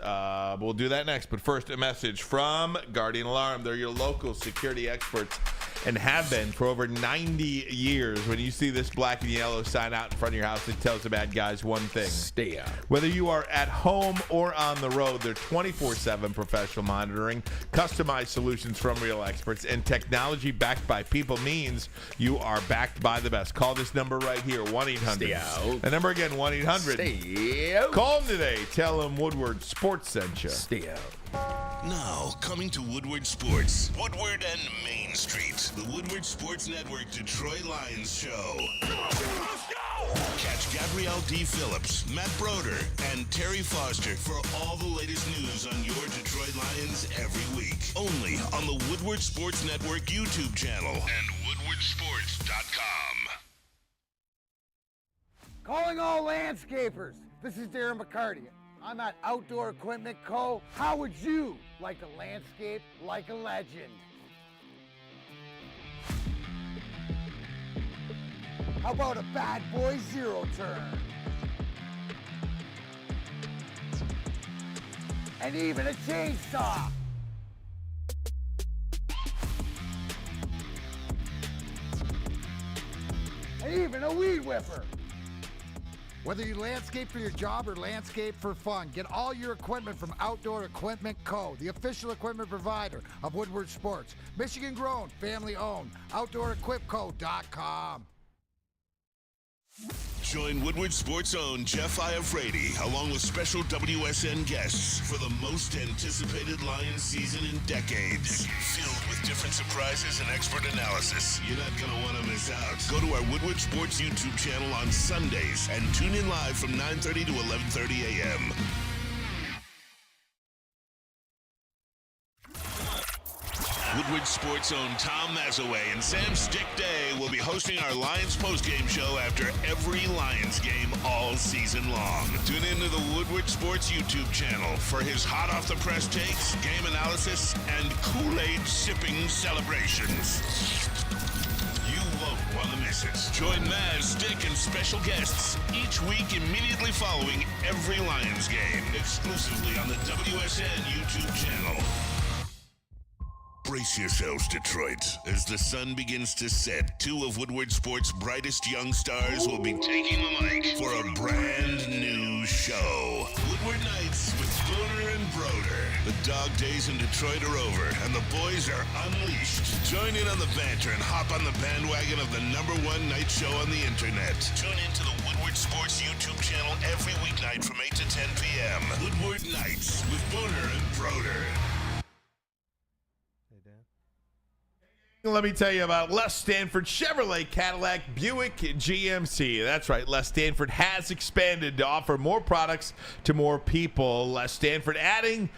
We'll do that next. But first, a message from Guardian Alarm. They're your local security experts and have been for over 90 years. When you see this black and yellow sign out in front of your house, it tells the bad guys one thing. Stay out. Whether you are at home or on the road, they're 24/7 professional monitoring, customized solutions from real experts, and technology backed by people means you are backed by the best. Call this number right here, 1-800. Stay out. The number again, 1-800. Stay out. Call them today. Tell them Woodward Sports sent you. Stay out. Now, coming to Woodward Sports, Woodward and Main Street, the Woodward Sports Network Detroit Lions Show. Catch Gabrielle D. Phillips, Matt Broder, and Terry Foster for all the latest news on your Detroit Lions every week. Only on the Woodward Sports Network YouTube channel and woodwardsports.com. Calling all landscapers. This is Darren McCarty. I'm at Outdoor Equipment Co. How would you like to landscape like a legend? How about a bad boy zero turn? And even a chainsaw. And even a weed whipper. Whether you landscape for your job or landscape for fun, get all your equipment from Outdoor Equipment Co., the official equipment provider of Woodward Sports. Michigan grown, family owned. OutdoorEquipCo.com. Join Woodward Sports' own Jeff Iafrate along with special WSN guests for the most anticipated Lions season in decades. Filled with different surprises and expert analysis. You're not going to want to miss out. Go to our Woodward Sports YouTube channel on Sundays and tune in live from 9:30 to 11:30 a.m. Woodward Sports' own Tom Mazaway and Sam Stick Day will be hosting our Lions postgame show after every Lions game all season long. Tune into the Woodward Sports YouTube channel for his hot off the press takes, game analysis, and Kool-Aid sipping celebrations. You won't want to miss it. Join Maz, Stick, and special guests each week immediately following every Lions game, exclusively on the WSN YouTube channel. Brace yourselves, Detroit. As the sun begins to set, two of Woodward Sports' brightest young stars will be taking the mic for a brand new show. Woodward Nights with Booner and Broder. The dog days in Detroit are over, and the boys are unleashed. Join in on the banter and hop on the bandwagon of the #1 night show on the internet. Tune into the Woodward Sports YouTube channel every weeknight from 8 to 10 p.m. Woodward Nights with Booner and Broder. Let me tell you about Les Stanford Chevrolet Cadillac Buick GMC. That's right, Les Stanford has expanded to offer more products to more people. Les Stanford adding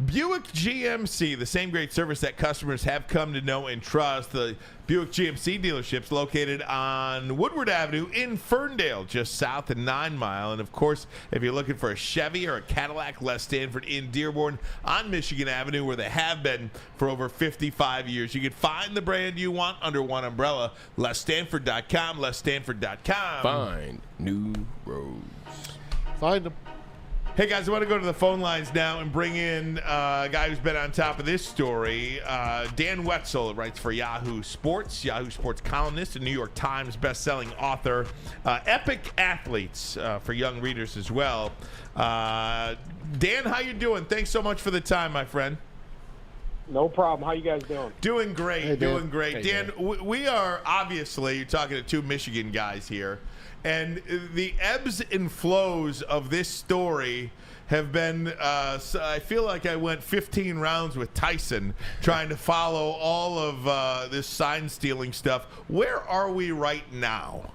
Buick GMC, the same great service that customers have come to know and trust. The Buick GMC dealerships located on Woodward Avenue in Ferndale, just south of 9 Mile. And, of course, if you're looking for a Chevy or a Cadillac, Les Stanford in Dearborn on Michigan Avenue, where they have been for over 55 years. You can find the brand you want under one umbrella, LesStanford.com, LesStanford.com. Find new roads. Find them. Hey, guys, I want to go to the phone lines now and bring in a guy who's been on top of this story. Dan Wetzel writes for Yahoo Sports columnist and New York Times best-selling author. Epic Athletes for young readers as well. Dan, how you doing? Thanks so much for the time, my friend. No problem. How you guys doing? Doing great, Hey, Dan. doing great. Hey, Dan, we are obviously, you're talking to two Michigan guys here, and the ebbs and flows of this story have been, I feel like I went 15 rounds with Tyson trying to follow all of this sign-stealing stuff. Where are we right now?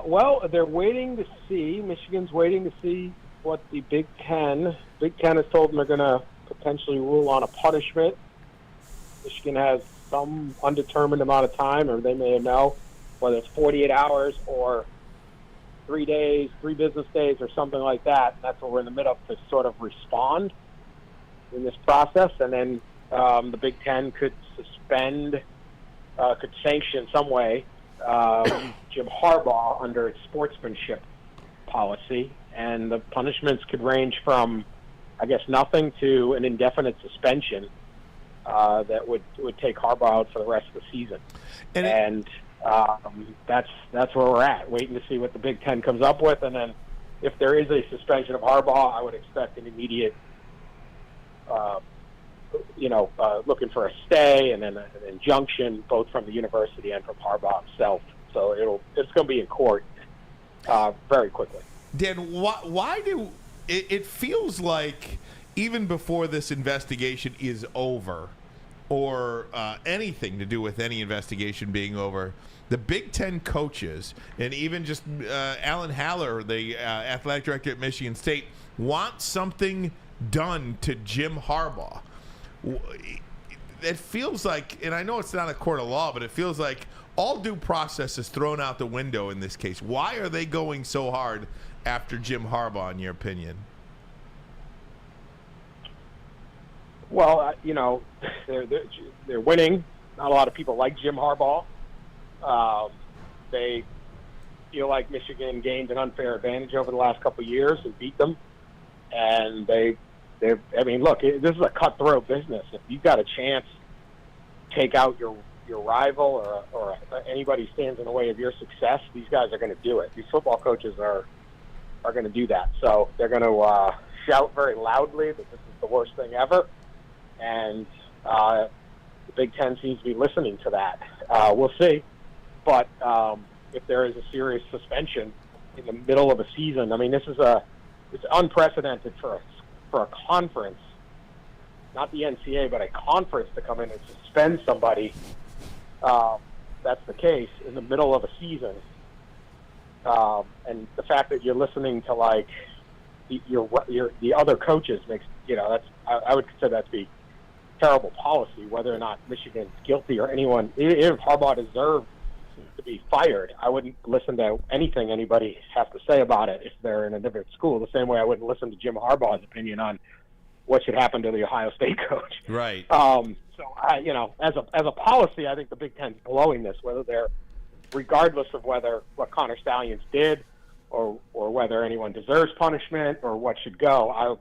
Well, they're waiting to see. Michigan's waiting to see what the Big Ten has told them they're going to potentially rule on a punishment. Michigan has some undetermined amount of time, or they may know, whether it's 48 hours or 3 days, 3 business days, or something like that. That's what we're in the middle of, to sort of respond in this process. And then the Big Ten could suspend, could sanction some way Jim Harbaugh under its sportsmanship policy. And the punishments could range from, I guess, nothing to an indefinite suspension that would take Harbaugh out for the rest of the season. And that's where we're at, waiting to see what the Big Ten comes up with. And then if there is a suspension of Harbaugh, I would expect an immediate, looking for a stay and then an injunction, both from the university and from Harbaugh himself. So it's going to be in court very quickly. Dan, why do it feels like even before this investigation is over, or anything to do with any investigation being over, the Big Ten coaches and even just Alan Haller, the athletic director at Michigan State, want something done to Jim Harbaugh. It feels like, and I know it's not a court of law, but it feels like all due process is thrown out the window in this case. Why are they going so hard after Jim Harbaugh, in your opinion? Well, they're winning. Not a lot of people like Jim Harbaugh. They feel like Michigan gained an unfair advantage over the last couple of years and beat them. And look, this is a cutthroat business. If you've got a chance to take out your rival or anybody stands in the way of your success, these guys are going to do it. These football coaches are going to do that. So they're going to shout very loudly that this is the worst thing ever. And the Big Ten seems to be listening to that. We'll see. But if there is a serious suspension in the middle of a season, I mean, it's unprecedented for a conference, not the NCAA, but a conference to come in and suspend somebody. That's the case in the middle of a season. And the fact that you're listening to the other coaches makes, I would consider that to be terrible policy, whether or not Michigan's guilty or anyone. If Harbaugh deserved to be fired, I wouldn't listen to anything anybody has to say about it if they're in a different school, the same way I wouldn't listen to Jim Harbaugh's opinion on what should happen to the Ohio State coach. Right. As a policy, I think the Big Ten's blowing this, regardless of what Connor Stallions did or whether anyone deserves punishment or what should go.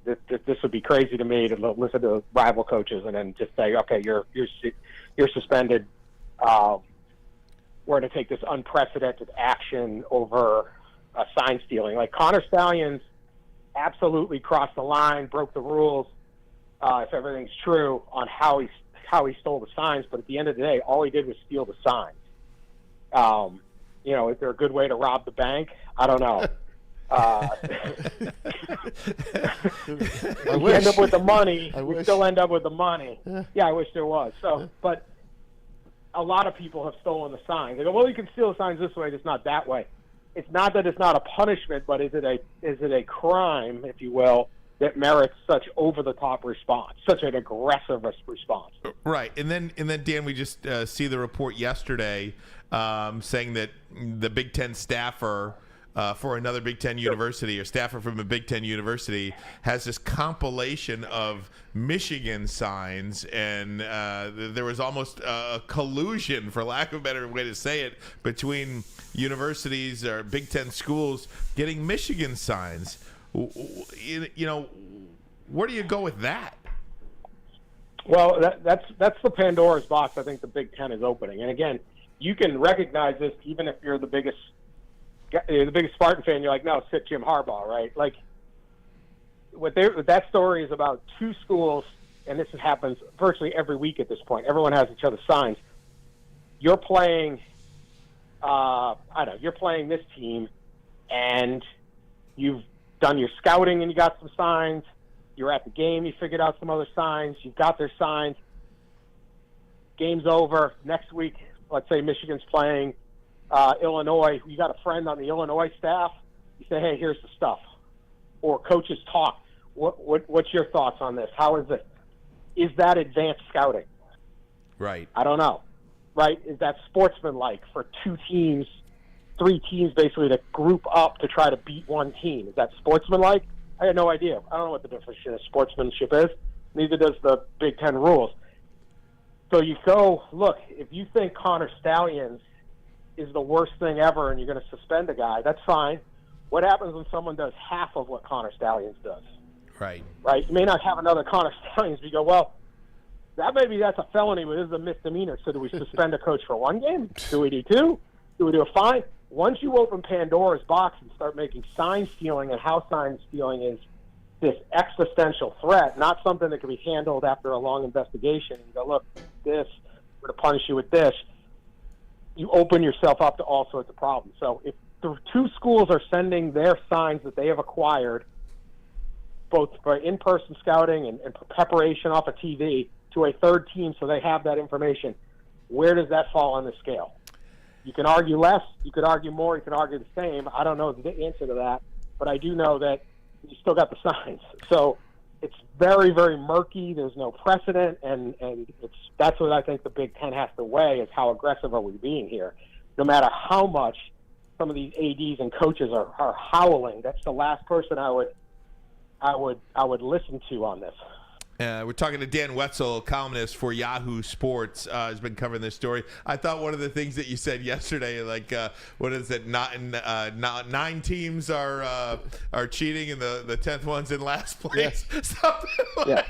This would be crazy to me to listen to rival coaches and then just say, okay, you're suspended. We're going to take this unprecedented action over sign stealing. Like Connor Stallions absolutely crossed the line, broke the rules, if everything's true, on how he stole the signs. But at the end of the day, all he did was steal the signs. Is there a good way to rob the bank? I don't know. We end up with the money. We still end up with the money. Yeah, I wish there was. But a lot of people have stolen the signs. They go, well, you can steal the signs this way, just not that way. It's not that it's not a punishment, but is it a crime, if you will, that merits such over-the-top response, such an aggressive response? Right, and then Dan, we just see the report yesterday saying that the Big Ten staffer for another Big Ten university, or staffer from a Big Ten university, has this compilation of Michigan signs, and there was almost a collusion, for lack of a better way to say it, between universities or Big Ten schools getting Michigan signs. Where do you go with that? Well, that's the Pandora's box I think the Big Ten is opening. And again, you can recognize this even if you're the biggest Spartan fan. You're like, no, sit Jim Harbaugh, right? Like, what that story is about two schools, and this happens virtually every week at this point. Everyone has each other's signs. You're playing, you're playing this team, and you've done your scouting and you got some signs. You're at the game, you figured out some other signs. You've got their signs. Game's over. Next week, let's say Michigan's playing Illinois. You got a friend on the Illinois staff. You say, hey, here's the stuff. Or coaches talk. What's your thoughts on this? How is it? Is that advanced scouting? Right. I don't know. Right? Is that sportsmanlike for 2 teams, 3 teams basically to group up to try to beat one team? Is that sportsmanlike? I had no idea. I don't know what the definition of sportsmanship is. Neither does the Big Ten rules. So you go, look, if you think Connor Stallions is the worst thing ever and you're going to suspend a guy, that's fine. What happens when someone does half of what Connor Stallions does? Right. Right? You may not have another Connor Stallions, but you go, well, that's a felony, but this is a misdemeanor. So do we suspend a coach for 1 game? Do we do 2? Do we do a fine? Once you open Pandora's box and start making sign stealing and how sign stealing is this existential threat, not something that can be handled after a long investigation, and you go, look, this, we're going to punish you with this, you open yourself up to all sorts of problems. So if the 2 schools are sending their signs that they have acquired, both for in-person scouting and preparation off of TV, to a 3rd team so they have that information, where does that fall on the scale? You can argue less, you could argue more, you could argue the same. I don't know the answer to that, but I do know that you still got the signs. So it's very, very murky. There's no precedent, and that's what I think the Big Ten has to weigh, is how aggressive are we being here. No matter how much some of these ADs and coaches are howling, that's the last person I would listen to on this. We're talking to Dan Wetzel, columnist for Yahoo Sports, has been covering this story. I thought one of the things that you said yesterday, like, what is it? 9 teams are cheating, and the 10th one's in last place. Yeah.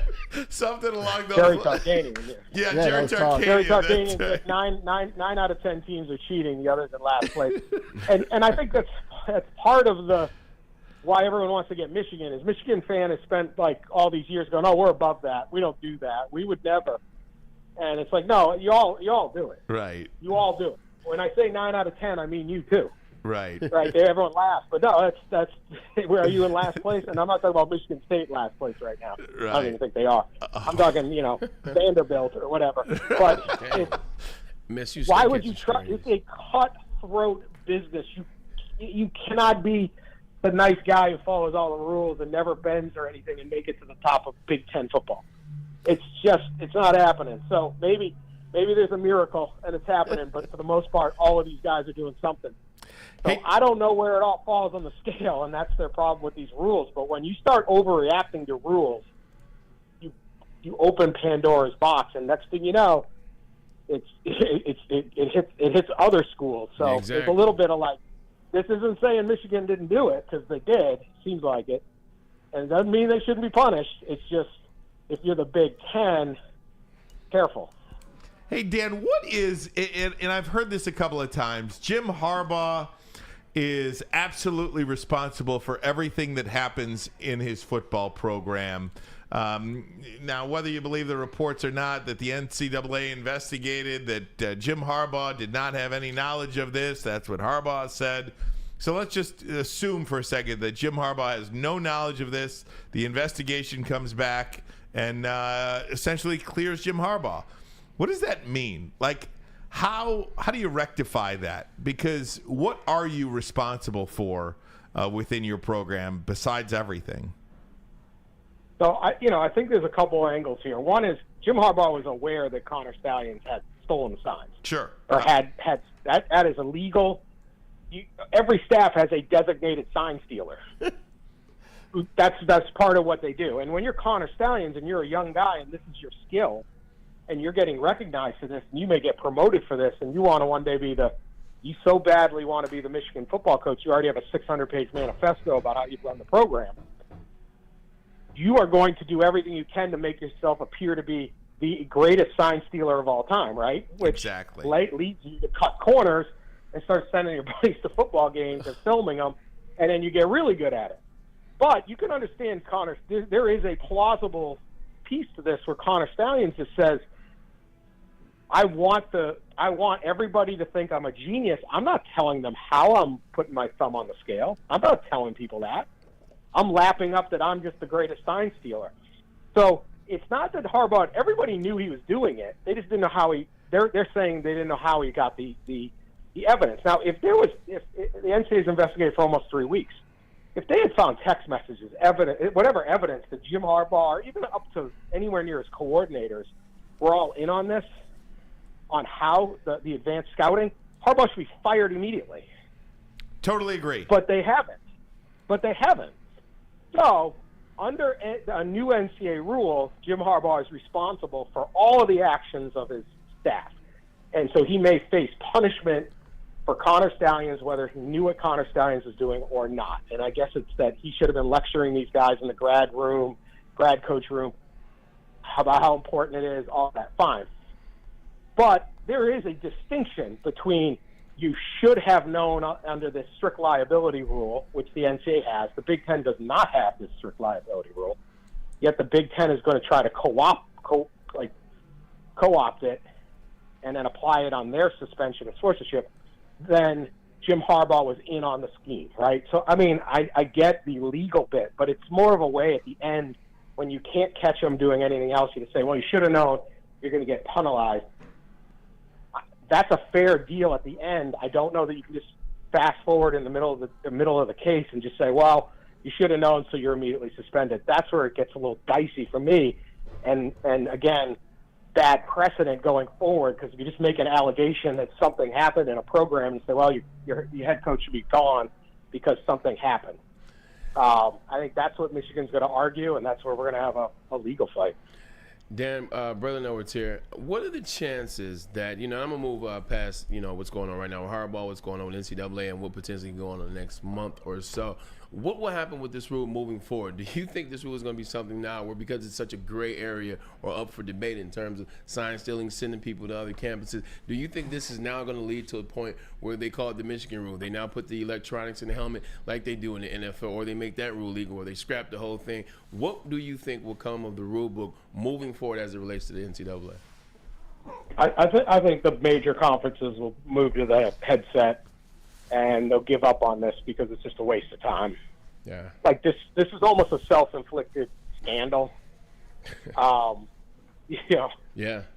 Something along those Jerry lines. Tarkanian. Yeah, Jerry Tarkanian. Jerry Tarkanian said 9 out of 10 teams are cheating. The others in last place. and I think that's part of the why everyone wants to get Michigan is Michigan fan has spent like all these years going, oh, we're above that. We don't do that. We would never. And it's like, no, you all do it. Right. You all do it. When I say 9 out of 10, I mean you too. Right. Right. Everyone laughs, but no, that's where are you in last place? And I'm not talking about Michigan State last place right now. Right. I don't even think they are. I'm talking, Vanderbilt or whatever. But why would you try? It's a cutthroat business. You cannot be the nice guy who follows all the rules and never bends or anything and make it to the top of Big Ten football. It's not happening. So maybe there's a miracle and it's happening, but for the most part, all of these guys are doing something. So I don't know where it all falls on the scale, and that's their problem with these rules. But when you start overreacting to rules, you open Pandora's box, and next thing you know, it hits other schools. So It's a little bit of like, this isn't saying Michigan didn't do it, because they did. Seems like it. And it doesn't mean they shouldn't be punished. It's just, if you're the Big Ten, careful. Hey, Dan, what is, and I've heard this a couple of times, Jim Harbaugh is absolutely responsible for everything that happens in his football program. Now, whether you believe the reports or not, that the NCAA investigated, that Jim Harbaugh did not have any knowledge of this, that's what Harbaugh said. So let's just assume for a second that Jim Harbaugh has no knowledge of this. The investigation comes back and essentially clears Jim Harbaugh. What does that mean? Like, how do you rectify that? Because what are you responsible for within your program besides everything? So, I think there's a couple of angles here. One is Jim Harbaugh was aware that Connor Stallions had stolen the signs. Sure. Or had that is illegal. Every staff has a designated sign stealer. That's part of what they do. And when you're Connor Stallions and you're a young guy and this is your skill, and you're getting recognized for this, and you may get promoted for this, and you want to one day you so badly want to be the Michigan football coach, you already have a 600-page manifesto about how you run the program. You are going to do everything you can to make yourself appear to be the greatest sign stealer of all time, right? Which exactly leads you to cut corners and start sending your buddies to football games and filming them, and then you get really good at it. But you can understand Connor. There is a plausible piece to this where Connor Stallions just says, I want everybody to think I'm a genius. I'm not telling them how I'm putting my thumb on the scale. I'm not telling people that. I'm lapping up that I'm just the greatest sign stealer. So it's not that Harbaugh, everybody knew he was doing it. They just didn't know how they're saying they didn't know how he got the evidence. Now, if the NCAA's investigated for almost 3 weeks, if they had found text messages, whatever evidence that Jim Harbaugh, or even up to anywhere near his coordinators, were all in on this, on how the advanced scouting, Harbaugh should be fired immediately. Totally agree. But they haven't. So, under a new NCAA rule, Jim Harbaugh is responsible for all of the actions of his staff. And so he may face punishment for Connor Stalions, whether he knew what Connor Stalions was doing or not. And I guess it's that he should have been lecturing these guys in the grad coach room, about how important it is, all that. Fine. But there is a distinction between you should have known under this strict liability rule, which the NCAA has. The Big Ten does not have this strict liability rule. Yet the Big Ten is going to try to co-opt it and then apply it on their suspension of sponsorship. Then Jim Harbaugh was in on the scheme, right? So, I mean, I get the legal bit, but it's more of a way at the end when you can't catch them doing anything else, you can say, well, you should have known you're going to get penalized. That's a fair deal at the end. I don't know that you can just fast forward in the middle of the case and just say, well, you should have known, so you're immediately suspended. That's where it gets a little dicey for me. And again, bad precedent going forward, because if you just make an allegation that something happened in a program and say, well, your head coach should be gone because something happened. I think that's what Michigan's going to argue, and that's where we're going to have a legal fight. Dan, Braylon and Edwards here. What are the chances that, I'm going to move past, what's going on right now with Harbaugh, what's going on with NCAA, and what potentially go on in the next month or so. What will happen with this rule moving forward? Do you think this rule is going to be something now where, because it's such a gray area or up for debate in terms of sign stealing, sending people to other campuses, do you think this is now going to lead to a point where they call it the Michigan rule? They now put the electronics in the helmet like they do in the NFL, or they make that rule legal, or they scrap the whole thing. What do you think will come of the rule book moving forward as it relates to the NCAA? I think the major conferences will move to the headset, and they'll give up on this because it's just a waste of time. Yeah. Like this is almost a self-inflicted scandal. Yeah.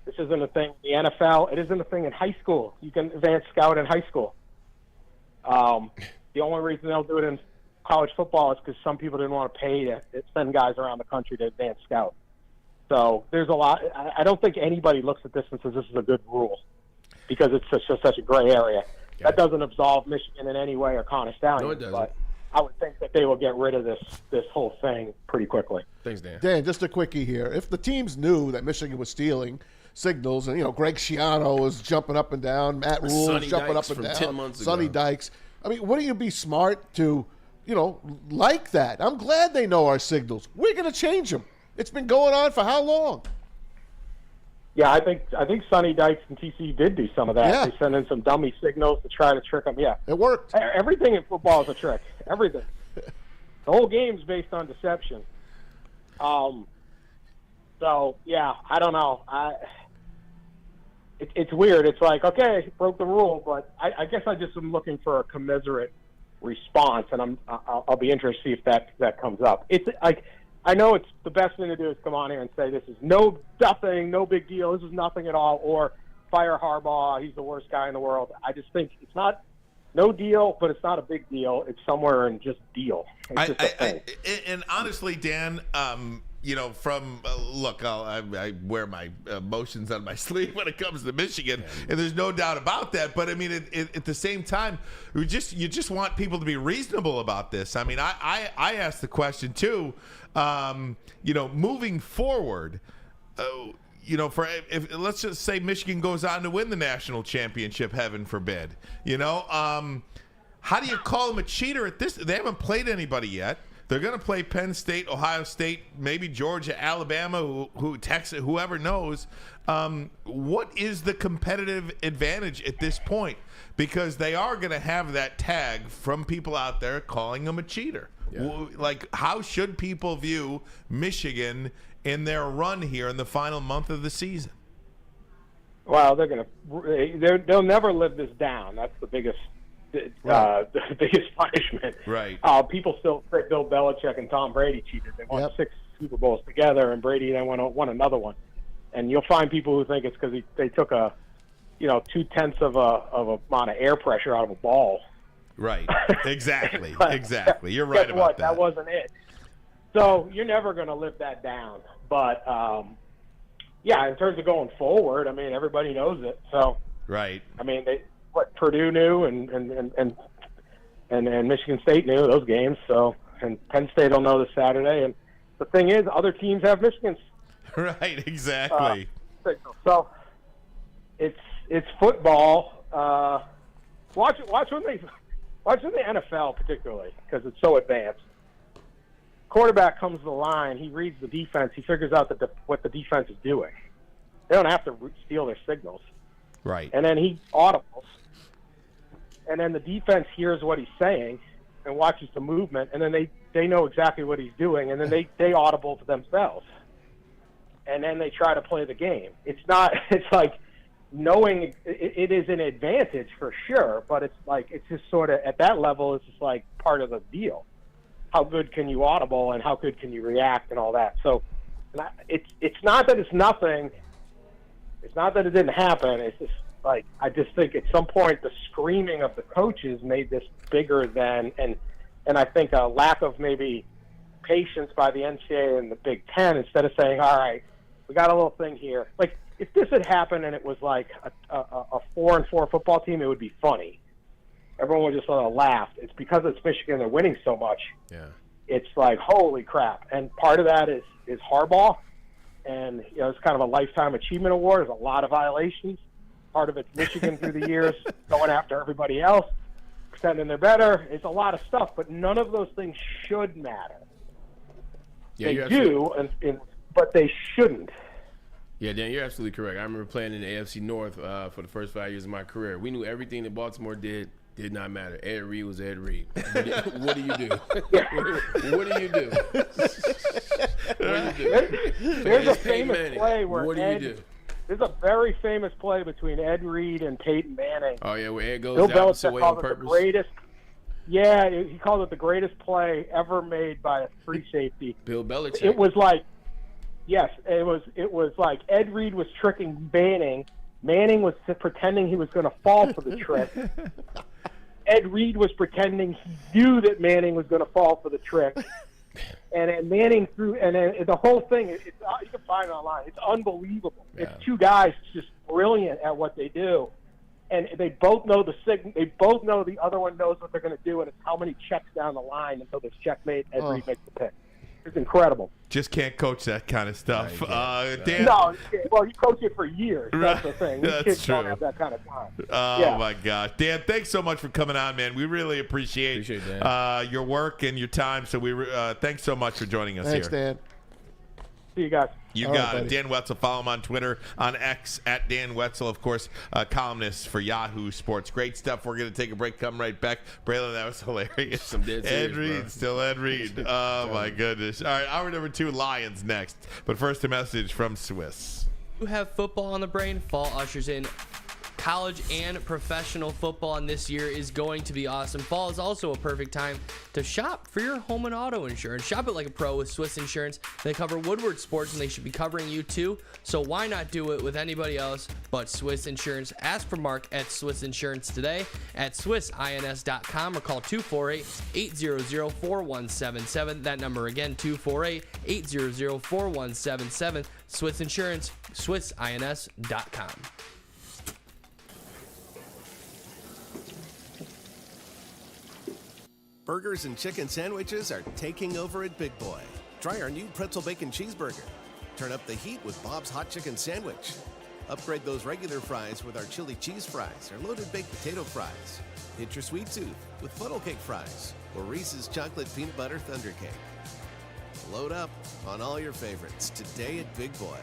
This isn't a thing in the NFL. It isn't a thing in high school. You can advance scout in high school. The only reason they'll do it in college football is because some people didn't want to pay to send guys around the country to advance scout. So there's a lot. I don't think anybody looks at this and says this is a good rule because it's such a gray area. Yeah. That doesn't absolve Michigan in any way or Connor Stalions. No, it doesn't. But I would think that they will get rid of this whole thing pretty quickly. Thanks, Dan. Dan, just a quickie here. If the teams knew that Michigan was stealing signals, and Greg Schiano was jumping up and down, Matt Rule was jumping up and down, 10 months ago. Sonny Dykes. I mean, wouldn't you be smart to, like that? I'm glad they know our signals. We're going to change them. It's been going on for how long? Yeah, I think Sonny Dykes and TCU did do some of that. Yeah. They sent in some dummy signals to try to trick them. Yeah, it worked. Everything in football is a trick. Everything. The whole game's based on deception. So yeah, I don't know. It's weird. It's like, okay, broke the rule, but I guess I just am looking for a commiserate response, and I'll be interested to see if that comes up. It's like, I know it's the best thing to do is come on here and say this is nothing, no big deal, this is nothing at all, or fire Harbaugh, he's the worst guy in the world. I just think it's not no deal, but it's not a big deal. It's somewhere in just deal. It's just a thing. And honestly, Dan, look, I wear my emotions on my sleeve when it comes to Michigan, and there's no doubt about that. But I mean, at the same time, you just want people to be reasonable about this. I mean, I asked the question too. Moving forward, if let's just say Michigan goes on to win the national championship, heaven forbid, how do you call them a cheater at this? They haven't played anybody yet. They're going to play Penn State, Ohio State, maybe Georgia, Alabama, who Texas, whoever knows. What is the competitive advantage at this point? Because they are going to have that tag from people out there calling them a cheater. Yeah. Like, how should people view Michigan in their run here in the final month of the season? Well, they'll never live this down. That's the biggest. The biggest punishment. Right. People still say Bill Belichick and Tom Brady cheated. They won 6 Super Bowls together, and Brady then won another one. And you'll find people who think it's because they took a, 0.2 of a amount of air pressure out of a ball. Right. Exactly. But Exactly. You're right guess about what? that. That wasn't it. So you're never going to live that down. But, yeah, in terms of going forward, I mean, everybody knows it. So, Right. I mean, Purdue knew and Michigan State knew those games. So, and Penn State will know this Saturday. And the thing is, other teams have Michigan's. Right. Exactly. So it's football. Watch when the NFL particularly, because it's so advanced. Quarterback comes to the line, he reads the defense, he figures out what the defense is doing. They don't have to steal their signals. Right. And then he audibles, and then the defense hears what he's saying and watches the movement, and then they know exactly what he's doing, and then they audible to themselves. And then they try to play the game. It's like knowing it is an advantage for sure, but it's just sort of at that level, it's just like part of the deal. How good can you audible and how good can you react and all that? So it's not that it's nothing. It's not that it didn't happen. It's just like, I just think at some point the screaming of the coaches made this bigger than, and I think a lack of maybe patience by the NCAA and the Big Ten, instead of saying, all right, we got a little thing here. Like, if this had happened and it was like a 4-4 football team, it would be funny. Everyone would just sort of laugh. It's because it's Michigan, they're winning so much. Yeah. It's like, holy crap. And part of that is Harbaugh. And, it's kind of a lifetime achievement award. There's a lot of violations. Part of it's Michigan through the years, going after everybody else, pretending they're better. It's a lot of stuff, but none of those things should matter. Yeah, they do, but they shouldn't. Yeah, Dan, you're absolutely correct. I remember playing in the AFC North for the first 5 years of my career. We knew everything that Baltimore did not matter. Ed Reed was Ed Reed. What do you do? What do you do? There's a famous play where what do you do? There's a very famous play between Ed Reed and Peyton Manning. Oh, yeah, where Ed goes Bill down Belichick away called on it purpose. the greatest. Yeah, he called it the greatest play ever made by a free safety. Bill Belichick. It was like, yes, it was like Ed Reed was tricking Manning. Manning was pretending he was going to fall for the trick. Ed Reed was pretending he knew that Manning was going to fall for the trick. And then Manning threw, and then the whole thing, you can find it online. It's unbelievable. Yeah. It's two guys just brilliant at what they do. And they both know the signal. They both know the other one knows what they're going to do, and it's how many checks down the line until there's checkmate. Ed Reed makes the pick. It's incredible. Just can't coach that kind of stuff. Dan, No, well, you coach it for years. That's the thing. These That's kids true. don't have that kind of time. Oh, my gosh. Dan, thanks so much for coming on, man. We really appreciate your work and your time. So thanks so much for joining us Thanks, here. Dan. See you guys. You All got right, it. buddy. Dan Wetzel. Follow him on Twitter, on X, at Dan Wetzel, of course, columnist for Yahoo Sports. Great stuff. We're going to take a break. Come right back. Braylon, that was hilarious. Some dead Ed serious, Reed, bro. still Ed Reed. Oh, my goodness. All right, hour number 2, Lions next. But first, a message from Swiss. You have football on the brain. Fall ushers in college and professional football, and this year is going to be awesome. Fall is also a perfect time to shop for your home and auto insurance. Shop it like a pro with Swiss Insurance. They cover Woodward sports, and they should be covering you too. So why not do it with anybody else but Swiss Insurance? Ask for Mark at Swiss Insurance today at swissins.com or call 248-800-4177. That number again, 248-800-4177. Swiss Insurance, swissins.com. Burgers and chicken sandwiches are taking over at Big Boy. Try our new pretzel bacon cheeseburger. Turn up the heat with Bob's Hot Chicken Sandwich. Upgrade those regular fries with our chili cheese fries or loaded baked potato fries. Hit your sweet tooth with funnel cake fries or Reese's chocolate peanut butter thunder cake. Load up on all your favorites today at Big Boy.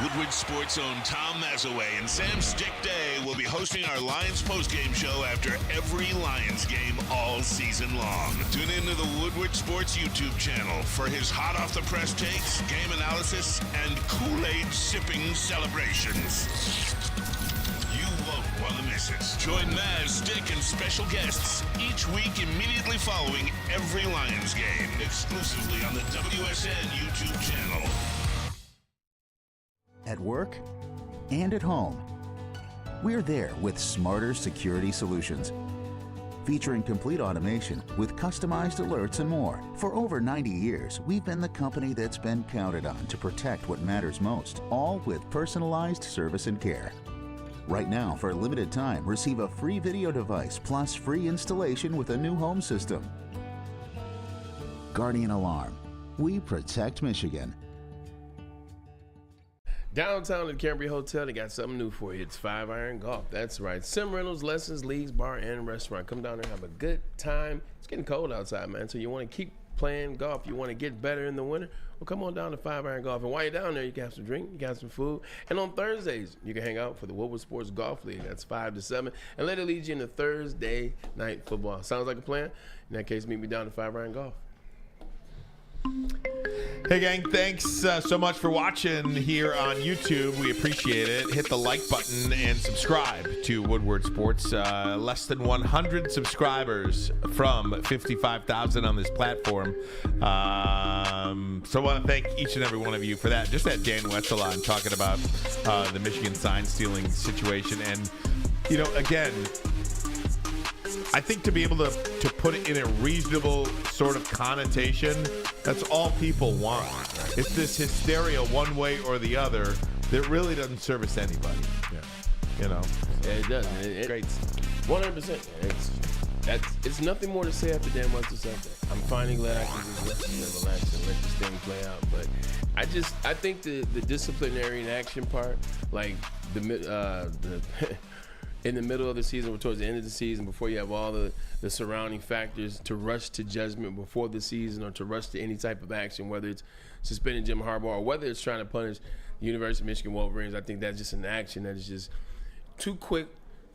Woodward Sports' own Tom Mazaway and Sam Stick Day will be hosting our Lions postgame show after every Lions game all season long. Tune into the Woodward Sports YouTube channel for his hot-off-the-press takes, game analysis, and Kool-Aid sipping celebrations. You won't want to miss it. Join Maz, Stick, and special guests each week immediately following every Lions game, exclusively on the WSN YouTube channel. At work, and at home. We're there with smarter security solutions, featuring complete automation with customized alerts and more. For over 90 years, we've been the company that's been counted on to protect what matters most, all with personalized service and care. Right now, for a limited time, receive a free video device plus free installation with a new home system. Guardian Alarm. We protect Michigan. Downtown at the Cambria Hotel, they got something new for you. It's 5 Iron Golf. That's right. Sim rentals, lessons, leagues, bar, and restaurant. Come down there and have a good time. It's getting cold outside, man, so you want to keep playing golf. You want to get better in the winter. Well, come on down to 5 Iron Golf. And while you're down there, you can have some drink, you can have some food. And on Thursdays, you can hang out for the Woodward Sports Golf League. That's 5 to 7. And let it lead you into Thursday night football. Sounds like a plan? In that case, meet me down to 5 Iron Golf. Hey, gang, thanks so much for watching here on YouTube. We appreciate it. Hit the like button and subscribe to Woodward Sports. Less than 100 subscribers from 55,000 on this platform. So I want to thank each and every one of you for that. Just that Dan Wetzel on talking about the Michigan sign stealing situation. And, you know, again, I think to be able to put it in a reasonable sort of connotation, that's all people want. It's this hysteria one way or the other that really doesn't service anybody. Yeah. You know? Yeah, it doesn't. Great. 100%. It's nothing more to say after Dan Wetzel said that. I'm finally glad I can just rest and relax and let this thing play out. But I think the disciplinary and action part, like the in the middle of the season or towards the end of the season, before you have all the surrounding factors, to rush to judgment before the season or to rush to any type of action, whether it's suspending Jim Harbaugh or whether it's trying to punish the University of Michigan Wolverines, I think that's just an action that is just too quick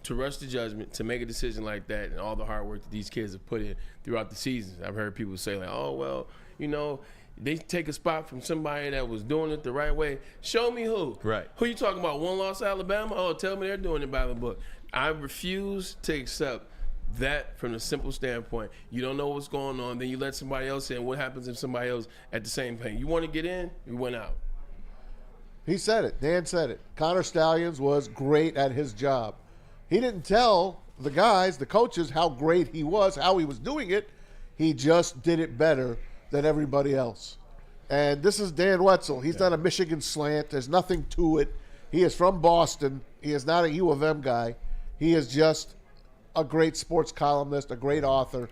to rush to judgment, to make a decision like that, and all the hard work that these kids have put in throughout the season. I've heard people say, like, oh, well, you know, they take a spot from somebody that was doing it the right way. Show me who. Right. Who you talking about? One loss Alabama? Oh, tell me they're doing it by the book. I refuse to accept that from the simple standpoint. You don't know what's going on, then you let somebody else in. What happens if somebody else at the same pain? You want to get in, you went out. He said it. Dan said it. Connor Stallions was great at his job. He didn't tell the guys, the coaches, how great he was, how he was doing it. He just did it better than everybody else. And this is Dan Wetzel. He's not a Michigan slant. There's nothing to it. He is from Boston. He is not a U of M guy. He is just a great sports columnist, a great author.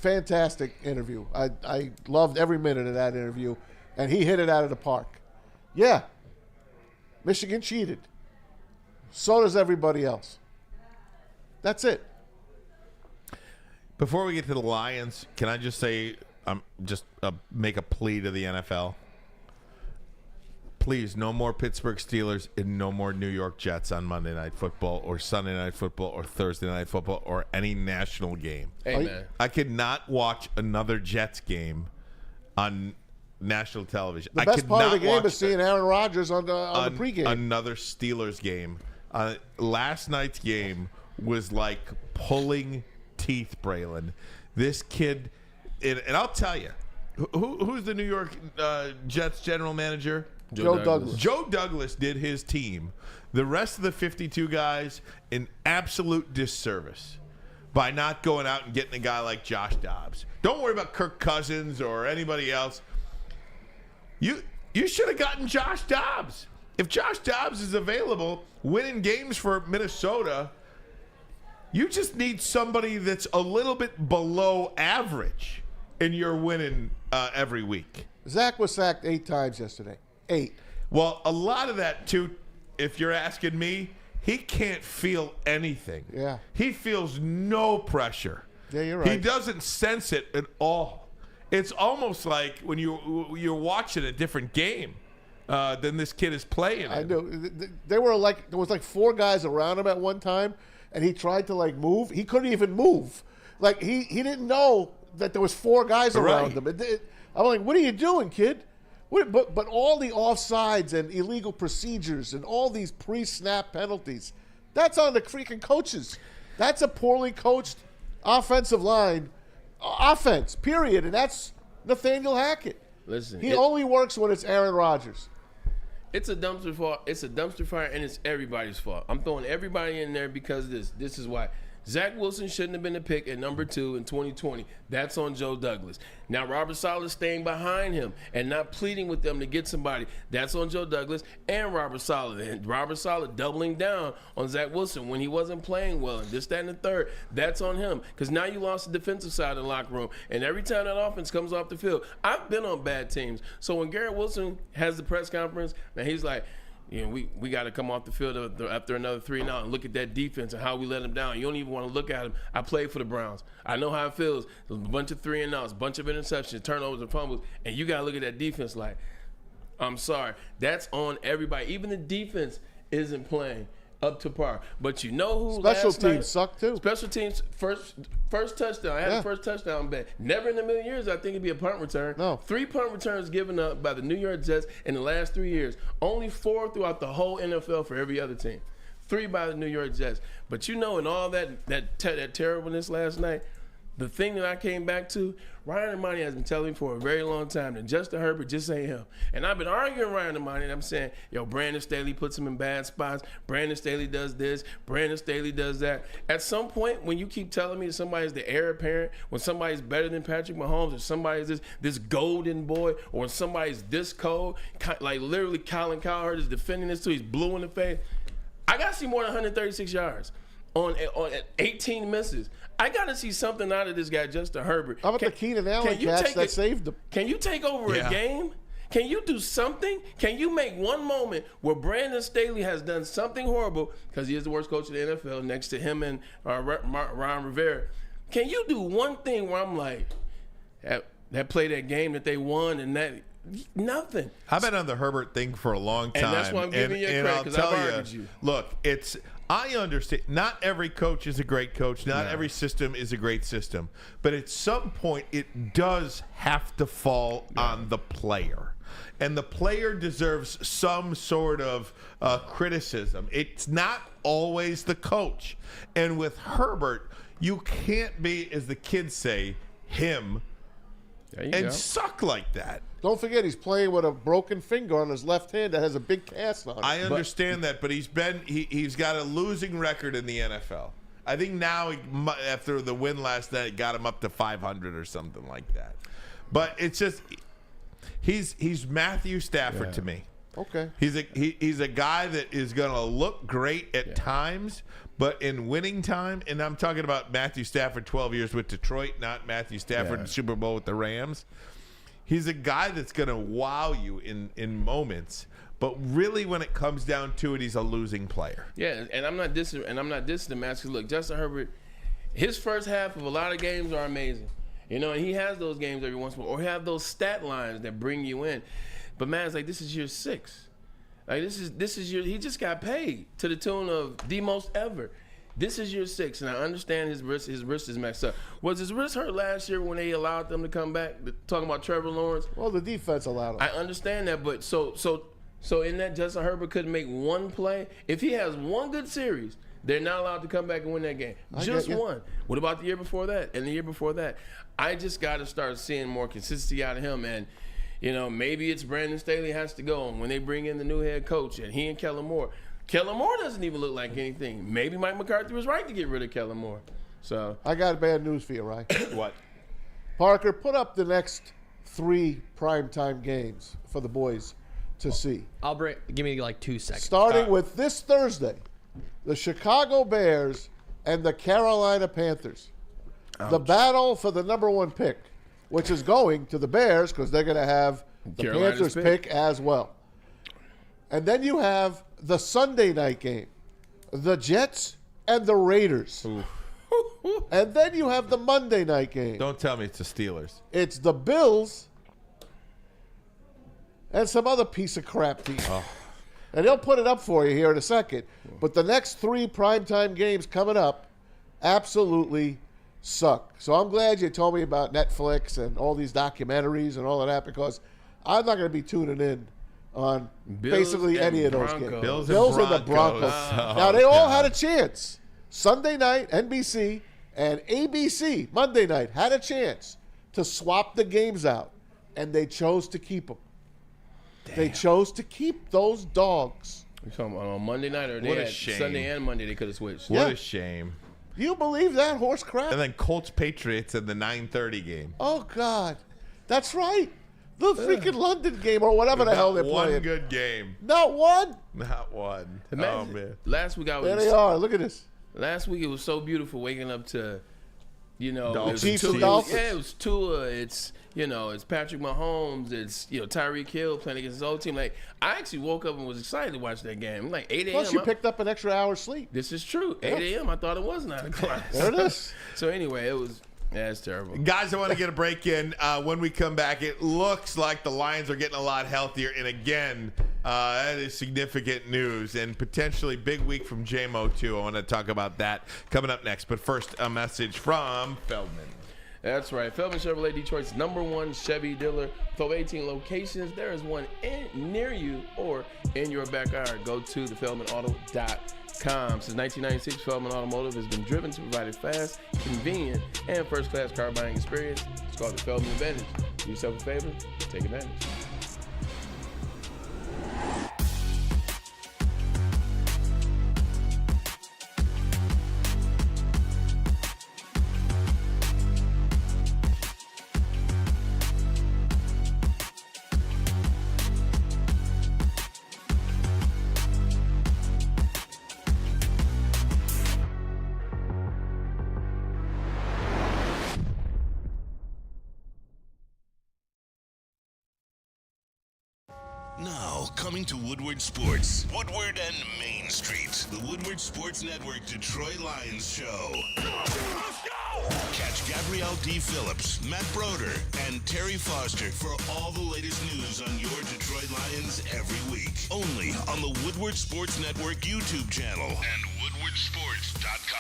Fantastic interview. I loved every minute of that interview, and he hit it out of the park. Yeah, Michigan cheated. So does everybody else. That's it. Before we get to the Lions, can I just say, make a plea to the NFL? Please, no more Pittsburgh Steelers and no more New York Jets on Monday Night Football or Sunday Night Football or Thursday Night Football or any national game. Hey, man. I could not watch another Jets game on national television. The best part of the game is seeing Aaron Rodgers on the pregame. Another Steelers game. Last night's game was like pulling teeth, Braylon. This kid, and I'll tell you, who's the New York Jets general manager? Joe Douglas. Joe Douglas did his team, the rest of the 52 guys, an absolute disservice by not going out and getting a guy like Josh Dobbs. Don't worry about Kirk Cousins or anybody else. You should have gotten Josh Dobbs. If Josh Dobbs is available, winning games for Minnesota, you just need somebody that's a little bit below average, and you're winning every week. Zach was sacked 8 times yesterday. 8. Well, a lot of that, too, if you're asking me, he can't feel anything. Yeah. He feels no pressure. Yeah, you're right. He doesn't sense it at all. It's almost like when you're watching a different game than this kid is playing. I know. There was like 4 guys around him at one time, and he tried to like move. He couldn't even move. Like he didn't know that there was 4 guys around him. I'm like, what are you doing, kid? But all the offsides and illegal procedures and all these pre-snap penalties, that's on the freaking coaches. That's a poorly coached offensive line, offense, period. And that's Nathaniel Hackett. Listen, he only works when it's Aaron Rodgers. It's a dumpster fire. It's a dumpster fire, and it's everybody's fault. I'm throwing everybody in there because of this. This is why. Zach Wilson shouldn't have been the pick at number 2 in 2020. That's on Joe Douglas. Now, Robert Saleh staying behind him and not pleading with them to get somebody. That's on Joe Douglas and Robert Saleh. And Robert Saleh doubling down on Zach Wilson when he wasn't playing well and this, that, and the third. That's on him because now you lost the defensive side of the locker room. And every time that offense comes off the field, I've been on bad teams. So when Garrett Wilson has the press conference, and he's like, we got to come off the field after another 3 and out and look at that defense and how we let them down. You don't even want to look at them. I played for the Browns. I know how it feels. There's a bunch of 3 and outs, a bunch of interceptions, turnovers, and fumbles, and you got to look at that defense like, I'm sorry. That's on everybody. Even the defense isn't playing up to par. But you know who Special teams suck too. Special teams, first touchdown. I had the first touchdown bet. Never in a million years I think it'd be a punt return. No. 3 punt returns given up by the New York Jets in the last 3 years. Only 4 throughout the whole NFL for every other team. 3 by the New York Jets. But in all that terribleness last night, the thing that I came back to, Ryan Ermanni has been telling me for a very long time that Justin Herbert just ain't him. And I've been arguing Ryan Ermanni, and I'm saying, Brandon Staley puts him in bad spots. Brandon Staley does this. Brandon Staley does that. At some point, when you keep telling me that somebody's the heir apparent, when somebody's better than Patrick Mahomes, or somebody's this golden boy, or when somebody's this cold, like literally Colin Cowherd is defending this too, he's blue in the face. I got to see more than 136 yards on 18 misses. I got to see something out of this guy, Justin Herbert. How about the Keenan Allen catch that saved him? Can you take over a game? Can you do something? Can you make one moment where Brandon Staley has done something horrible, because he is the worst coach in the NFL next to him and Ron Rivera? Can you do one thing where I'm like, that play that game that they won and that – nothing. I've been on the Herbert thing for a long time. And that's why I'm giving you credit, because I've argued you. Look, I understand not every coach is a great coach. Not every system is a great system. But at some point, it does have to fall on the player. And the player deserves some sort of criticism. It's not always the coach. And with Herbert, you can't be, as the kids say, him and suck like that. Don't forget, he's playing with a broken finger on his left hand that has a big cast on it. I understand that, but he's got a losing record in the NFL. I think now, after the win last night, it got him up to 500 or something like that. But it's just he's Matthew Stafford to me. Okay. He's a guy that is going to look great at times, but in winning time, and I'm talking about Matthew Stafford 12 years with Detroit, not Matthew Stafford in Super Bowl with the Rams. He's a guy that's going to wow you in moments, but really when it comes down to it, he's a losing player. Yeah, and I'm not dissing the match, because look, Justin Herbert, his first half of a lot of games are amazing. And he has those games every once in a while, or have those stat lines that bring you in. But man, it's like, this is year 6. Like this is he just got paid to the tune of the most ever. This is year 6, and I understand his wrist is messed up. Was his wrist hurt last year when they allowed them to come back? Talking about Trevor Lawrence. Well, the defense allowed him. I understand that, but so in that, Justin Herbert couldn't make one play. If he has one good series, they're not allowed to come back and win that game. Just one. What about the year before that? And the year before that? I just got to start seeing more consistency out of him. And maybe it's Brandon Staley has to go. And when they bring in the new head coach, and he and Kellen Moore doesn't even look like anything. Maybe Mike McCarthy was right to get rid of Kellen Moore. So I got bad news for you, Ryan. What? Parker, put up the next 3 primetime games for the boys to see. Give me like 2 seconds. Starting with this Thursday, the Chicago Bears and the Carolina Panthers. Ouch. The battle for the number 1 pick, which is going to the Bears because they're going to have the Panthers pick as well. And then you have the Sunday night game, the Jets and the Raiders. And then you have the Monday night game. Don't tell me it's the Steelers. It's the Bills and some other piece of crap team. And they'll put it up for you here in a second. But the next 3 primetime games coming up absolutely suck. So I'm glad you told me about Netflix and all these documentaries and all of that, because I'm not going to be tuning in on basically any of those games. Bills and the Broncos. Now, they all had a chance. Sunday night, NBC, and ABC, Monday night, had a chance to swap the games out, and they chose to keep them. They chose to keep those dogs. You talking about on Monday night or What a had shame. Sunday and Monday they could have switched. What a shame. You believe that horse crap? And then Colts Patriots in the 9:30 game. Oh God, that's right. The freaking London game or whatever the hell they're one playing. good game. Not one. Not one. Imagine, Oh man. Last week I was. There they are. Look at this. Last week it was so beautiful waking up to, Dolphins. Chiefs Tua. and Dolphins. Yeah, it was Tua. It's Patrick Mahomes. It's Tyreek Hill playing against his old team. Like I actually woke up and was excited to watch that game. Like 8 a.m. Plus, you picked up an extra hour's sleep. This is true. 8 a.m. I thought it was 9 o'clock. There it is. So anyway, it was. Yeah, it's terrible. Guys, I want to get a break in. When we come back, it looks like the Lions are getting a lot healthier. And again, that is significant news and potentially big week from JMO, too. I want to talk about that coming up next. But first, a message from Feldman. That's right. Feldman Chevrolet, Detroit's #1 Chevy dealer. With over 18 locations, there is one near you or in your backyard. Go to thefeldmanauto.com. Since 1996, Feldman Automotive has been driven to provide a fast, convenient, and first-class car buying experience. It's called the Feldman Advantage. Do yourself a favor, take advantage. Now, coming to Woodward Sports. Woodward and Main Street. The Woodward Sports Network Detroit Lions Show. Let's go! Catch Gabrielle D. Phillips, Matt Broder, and Terry Foster for all the latest news on your Detroit Lions every week. Only on the Woodward Sports Network YouTube channel and woodwardsports.com.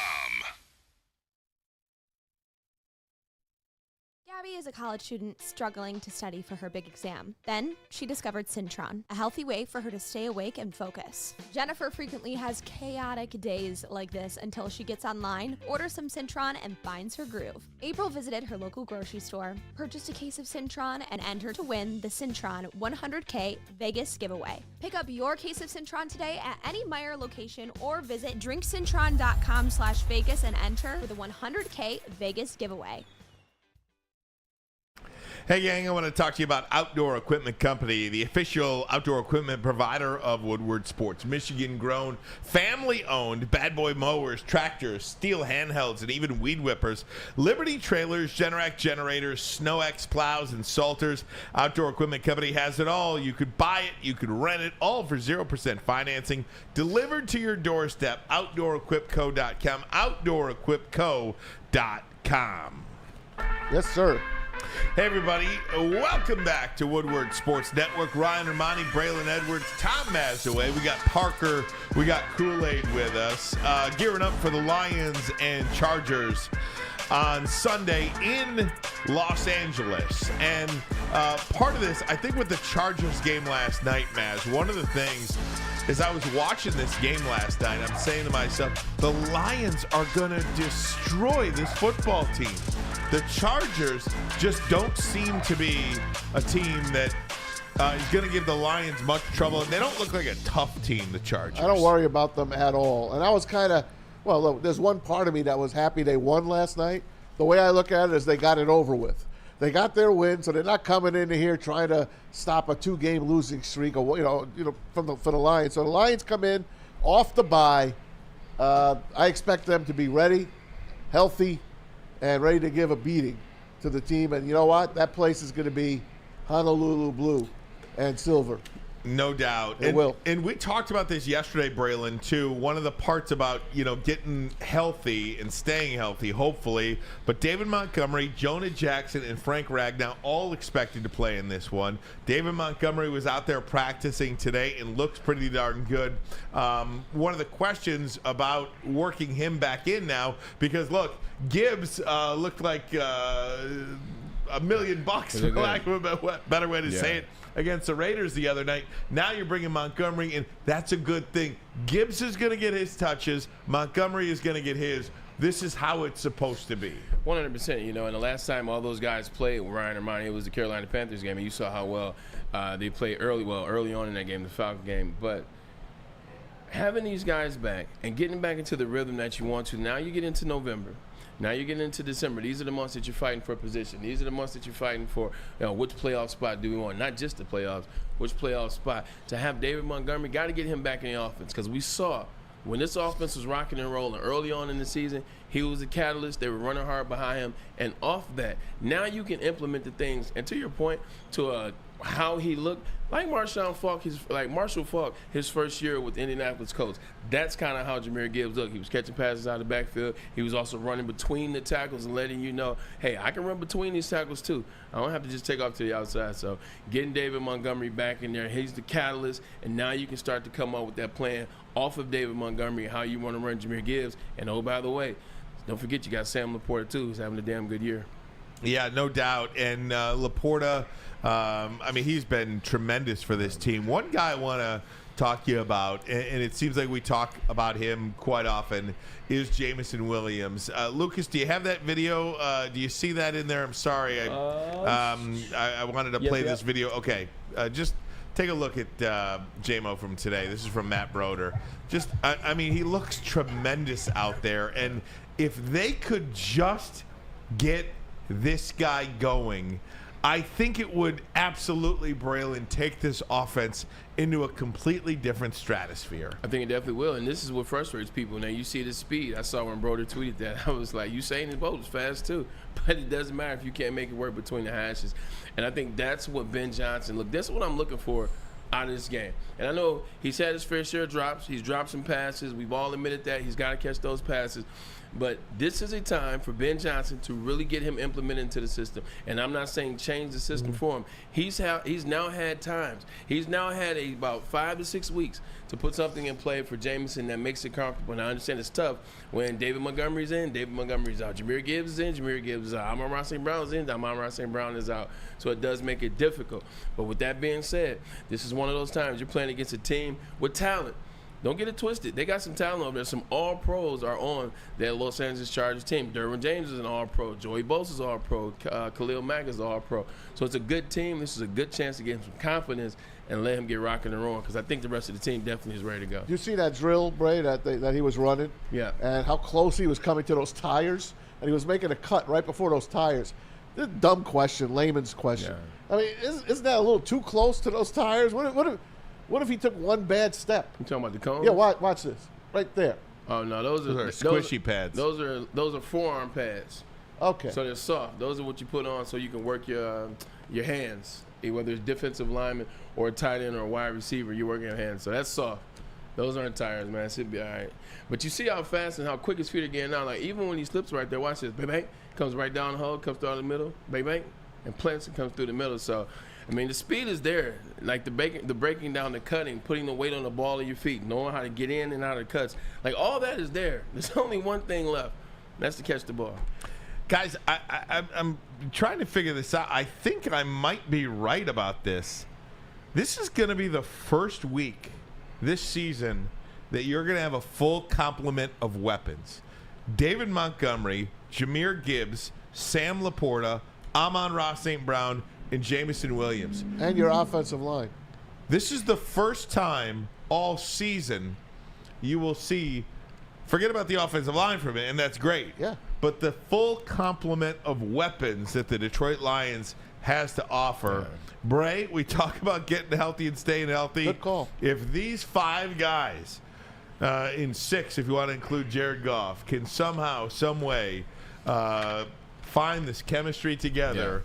Gabby is a college student struggling to study for her big exam. Then, she discovered Syntron, a healthy way for her to stay awake and focus. Jennifer frequently has chaotic days like this until she gets online, orders some Syntron, and finds her groove. April visited her local grocery store, purchased a case of Syntron, and entered to win the Syntron 100K Vegas giveaway. Pick up your case of Syntron today at any Meijer location or visit drinksyntron.com/Vegas and enter for the 100K Vegas giveaway. Hey, gang, I want to talk to you about Outdoor Equipment Company, the official outdoor equipment provider of Woodward Sports. Michigan-grown, family-owned bad boy mowers, tractors, steel handhelds, and even weed whippers. Liberty trailers, Generac generators, SnowX plows, and salters. Outdoor Equipment Company has it all. You could buy it, you could rent it, all for 0% financing. Delivered to your doorstep, OutdoorEquipCo.com, OutdoorEquipCo.com. Yes, sir. Hey, everybody. Welcome back to Woodward Sports Network. Ryan Ermanni, Braylon Edwards, Tom Mazaway. We got Parker. We got Kool-Aid with us. Gearing up for the Lions and Chargers on Sunday in Los Angeles. And part of this, I think with the Chargers game last night, Maz, one of the things is I was watching this game last night, I'm saying to myself, the Lions are going to destroy this football team. The Chargers just don't seem to be a team that is going to give the Lions much trouble. And they don't look like a tough team, the Chargers. I don't worry about them at all. And I was kind of, well, look, there's one part of me that was happy they won last night. The way I look at it is they got it over with. They got their win, so they're not coming into here trying to stop a 2-game losing streak, or for the Lions. So the Lions come in off the bye. I expect them to be ready, healthy, and ready to give a beating to the team. And you know what? That place is going to be Honolulu blue and silver. No doubt. It will. And we talked about this yesterday, Braylon, too. One of the parts about, getting healthy and staying healthy, hopefully. But David Montgomery, Jonah Jackson, and Frank Ragnow all expected to play in this one. David Montgomery was out there practicing today and looks pretty darn good. One of the questions about working him back in now, because, look, Gibbs looked like $1 million, for lack of a better way to say it, against the Raiders the other night. Now you're bringing Montgomery in. That's a good thing. Gibbs is going to get his touches. Montgomery is going to get his. this is how it's supposed to be. 100%. You know, and the last time all those guys played with Ryan Ermanni, it was the Carolina Panthers game, and you saw how well they played early on in that game, the Falcon game. But having these guys back and getting back into the rhythm that you want to, now you get into November. Now you're getting into December. These are the months that you're fighting for a position. These are the months that you're fighting for, which playoff spot do we want? Not just the playoffs, which playoff spot. To have David Montgomery, got to get him back in the offense, because we saw when this offense was rocking and rolling early on in the season, he was the catalyst. They were running hard behind him. And off that, now you can implement the things. And to your point, to how he looked, like Marshall Faulk, his first year with Indianapolis Colts. That's kind of how Jahmyr Gibbs looked. He was catching passes out of the backfield. He was also running between the tackles and letting you know, hey, I can run between these tackles too. I don't have to just take off to the outside. So getting David Montgomery back in there, he's the catalyst, and now you can start to come up with that plan off of David Montgomery, how you want to run Jahmyr Gibbs. And oh, by the way, don't forget you got Sam Laporta too, who's having a damn good year. Yeah, no doubt. And Laporta, he's been tremendous for this team. One guy I want to talk to you about, and it seems like we talk about him quite often, is Jameson Williams. Lucas, do you have that video? Do you see that in there? I'm sorry. I wanted to play this video. Okay, just take a look at JMO from today. This is from Matt Broder. He looks tremendous out there. And if they could just get this guy going, I think it would absolutely, Braylon, take this offense into a completely different stratosphere. I think it definitely will, and this is what frustrates people. Now, you see the speed. I saw when Broder tweeted that. I was like, Usain Bolt is fast too, but it doesn't matter if you can't make it work between the hashes. And I think that's what Ben Johnson, that's what I'm looking for out of this game. And I know he's had his fair share of drops. He's dropped some passes. We've all admitted that. He's got to catch those passes. But this is a time for Ben Johnson to really get him implemented into the system. And I'm not saying change the system for him. He's now had times. He's now had about 5 to 6 weeks to put something in play for Jameson that makes it comfortable. And I understand it's tough when David Montgomery's in, David Montgomery's out. Jahmyr Gibbs is in, Jahmyr Gibbs is out. Amon-Ra St. Brown's in, Amon-Ra St. Brown is out. So it does make it difficult. But with that being said, this is one of those times you're playing against a team with talent. Don't get it twisted. They got some talent over there. Some all-pros are on that Los Angeles Chargers team. Derwin James is an all-pro. Joey Bosa is all-pro. Khalil Mack is all-pro. So it's a good team. This is a good chance to get him some confidence and let him get rocking and rolling, because I think the rest of the team definitely is ready to go. Did you see that drill, Bray, that he was running? Yeah. And how close he was coming to those tires? And he was making a cut right before those tires. This is a dumb question, layman's question. Yeah. Isn't that a little too close to those tires? What if he took one bad step? You talking about the cones? Yeah, watch this. Right there. Oh, no, those are squishy pads. Those are forearm pads. Okay. So they're soft. Those are what you put on so you can work your hands. Whether it's defensive lineman or a tight end or a wide receiver, you're working your hands. So that's soft. Those aren't tires, man. It should be all right. But you see how fast and how quick his feet are getting out. Like, even when he slips right there, watch this. Bang, comes right down the hole, comes through the middle. Bang, and plants and comes through the middle. So, the speed is there. Like the breaking down, the cutting, putting the weight on the ball of your feet, knowing how to get in and out of cuts. Like, all that is there. There's only one thing left. That's to catch the ball. Guys, I'm trying to figure this out. I think I might be right about this. This is going to be the first week this season that you're going to have a full complement of weapons. David Montgomery, Jahmyr Gibbs, Sam Laporta, Amon-Ra St. Brown, and Jameson Williams. And your offensive line. This is the first time all season you will see, forget about the offensive line for a minute, and that's great. Yeah. But the full complement of weapons that the Detroit Lions has to offer. Yeah. Bray, we talk about getting healthy and staying healthy. Good call. If these 5 guys, in 6, if you want to include Jared Goff, can somehow, some way find this chemistry together,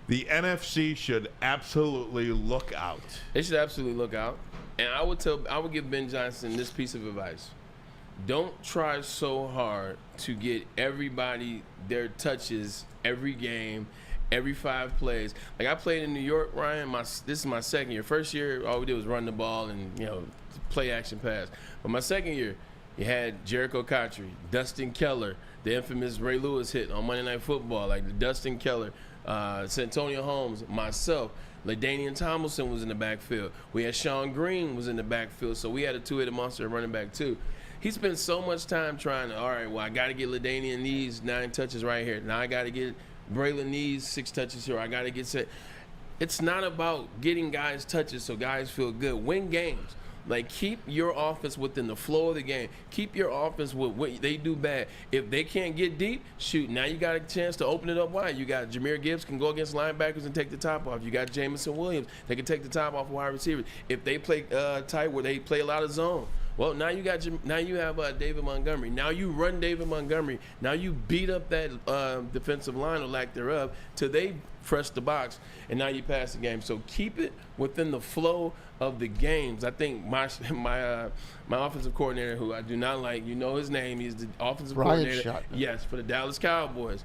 the NFC should absolutely look out. They should absolutely look out. And I would give Ben Johnson this piece of advice. Don't try so hard to get everybody their touches every game, every 5 plays. Like, I played in New York, Ryan. This is my second year. First year, all we did was run the ball and, play action pass. But my second year, you had Jericho Cotchery, Dustin Keller, the infamous Ray Lewis hit on Monday Night Football, like the Dustin Keller, Santonio Holmes, myself. LaDainian Tomlinson was in the backfield. We had Sean Green was in the backfield, so we had a 2-headed monster running back too. He spent so much time trying to, all right, well, I got to get LaDainian these 9 touches right here. Now I got to get Braylon these 6 touches here. I got to get set. It's not about getting guys touches so guys feel good. Win games. Like, keep your offense within the flow of the game. Keep your offense with what they do bad. If they can't get deep, shoot. Now you got a chance to open it up wide. You got Jahmyr Gibbs can go against linebackers and take the top off. You got Jamison Williams. They can take the top off wide receivers. If they play tight where they play a lot of zone, well, now you have David Montgomery. Now you run David Montgomery. Now you beat up that defensive line or lack thereof till they press the box, and now you pass the game. So keep it within the flow of the games. I think my offensive coordinator, who I do not like, you know his name, he's the offensive coordinator. Yes, for the Dallas Cowboys.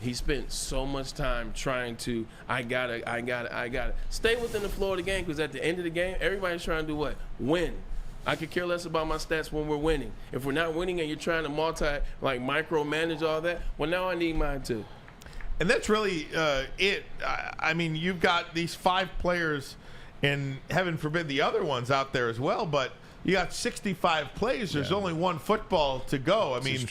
He spent so much time trying to, I gotta stay within the flow of the game, because at the end of the game, everybody's trying to do what? Win. I could care less about my stats when we're winning. If we're not winning and you're trying to micromanage all that, well, now I need mine too. And that's really it. I mean, you've got these 5 players, and heaven forbid the other ones out there as well, but you got 65 plays. There's only one football to go. I mean,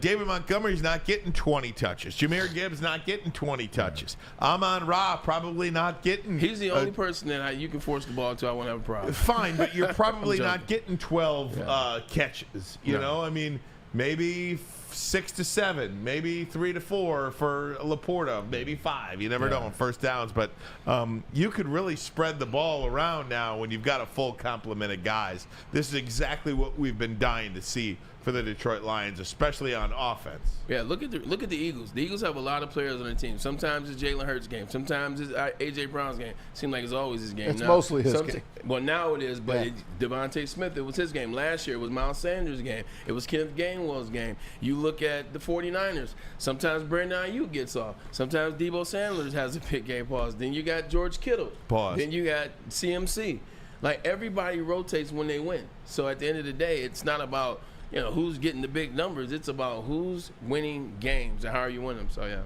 David Montgomery's not getting 20 touches. Jahmyr Gibbs not getting 20 touches. Amon-Ra probably not getting. He's the only person that you can force the ball to. I won't have a problem. Fine, but you're probably not getting 12 catches. You know, I mean, maybe 6 to 7, maybe 3 to 4 for Laporta, maybe 5. You never know on first downs, but you could really spread the ball around now when you've got a full complement of guys. This is exactly what we've been dying to see for the Detroit Lions, especially on offense. Yeah, look at the Eagles. The Eagles have a lot of players on their team. Sometimes it's Jalen Hurts' game. Sometimes it's A.J. Brown's game. Seems like it's always his game. It's mostly his game. Well, now it is, but Devontae Smith, it was his game. Last year, it was Miles Sanders' game. It was Kenneth Gainwell's game. You look at the 49ers. Sometimes Brandon Ayuk gets off. Sometimes Deebo Sanders has a big game pause. Then you got George Kittle. Pause. Then you got CMC. Like, everybody rotates when they win. So at the end of the day, it's not about who's getting the big numbers. It's about who's winning games and how are you winning them. So, yeah.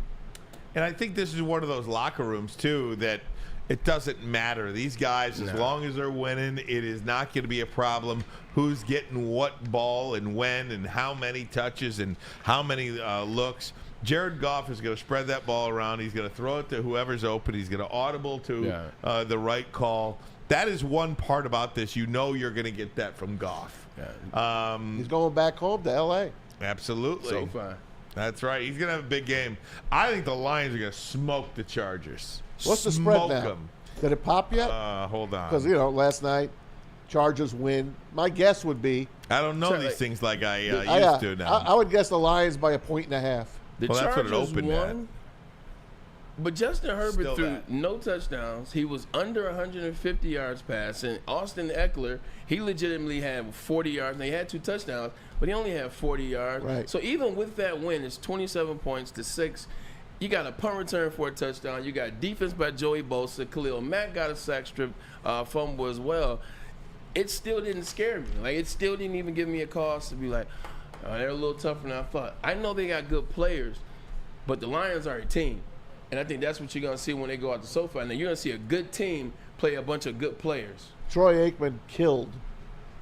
And I think this is one of those locker rooms, too, that it doesn't matter. These guys, as long as they're winning, it is not going to be a problem who's getting what ball and when and how many touches and how many looks. Jared Goff is going to spread that ball around. He's going to throw it to whoever's open. He's going to audible to the right call. That is one part about this. You know you're going to get that from Goff. He's going back home to L.A. Absolutely. So far. That's right. He's going to have a big game. I think the Lions are going to smoke the Chargers. What's the spread now? Did it pop yet? Hold on. Because, last night, Chargers win. My guess would be. I don't know these things like I used to now. I would guess the Lions by 1.5 points. The Chargers that's what it opened won. at. But Justin Herbert Still threw that. no touchdowns. He was under 150 yards passing. Austin Eckler, he legitimately had 40 yards. They had 2 touchdowns, but he only had 40 yards. Right. So even with that win, it's 27 points to 6. You got a punt return for a touchdown. You got defense by Joey Bosa. Khalil Mack got a sack strip fumble as well. It still didn't scare me. Like, it still didn't even give me a cause to be like, oh, they're a little tougher than I thought. I know they got good players, but the Lions are a team. And I think that's what you're going to see when they go out to SoFi. Now, you're going to see a good team play a bunch of good players. Troy Aikman killed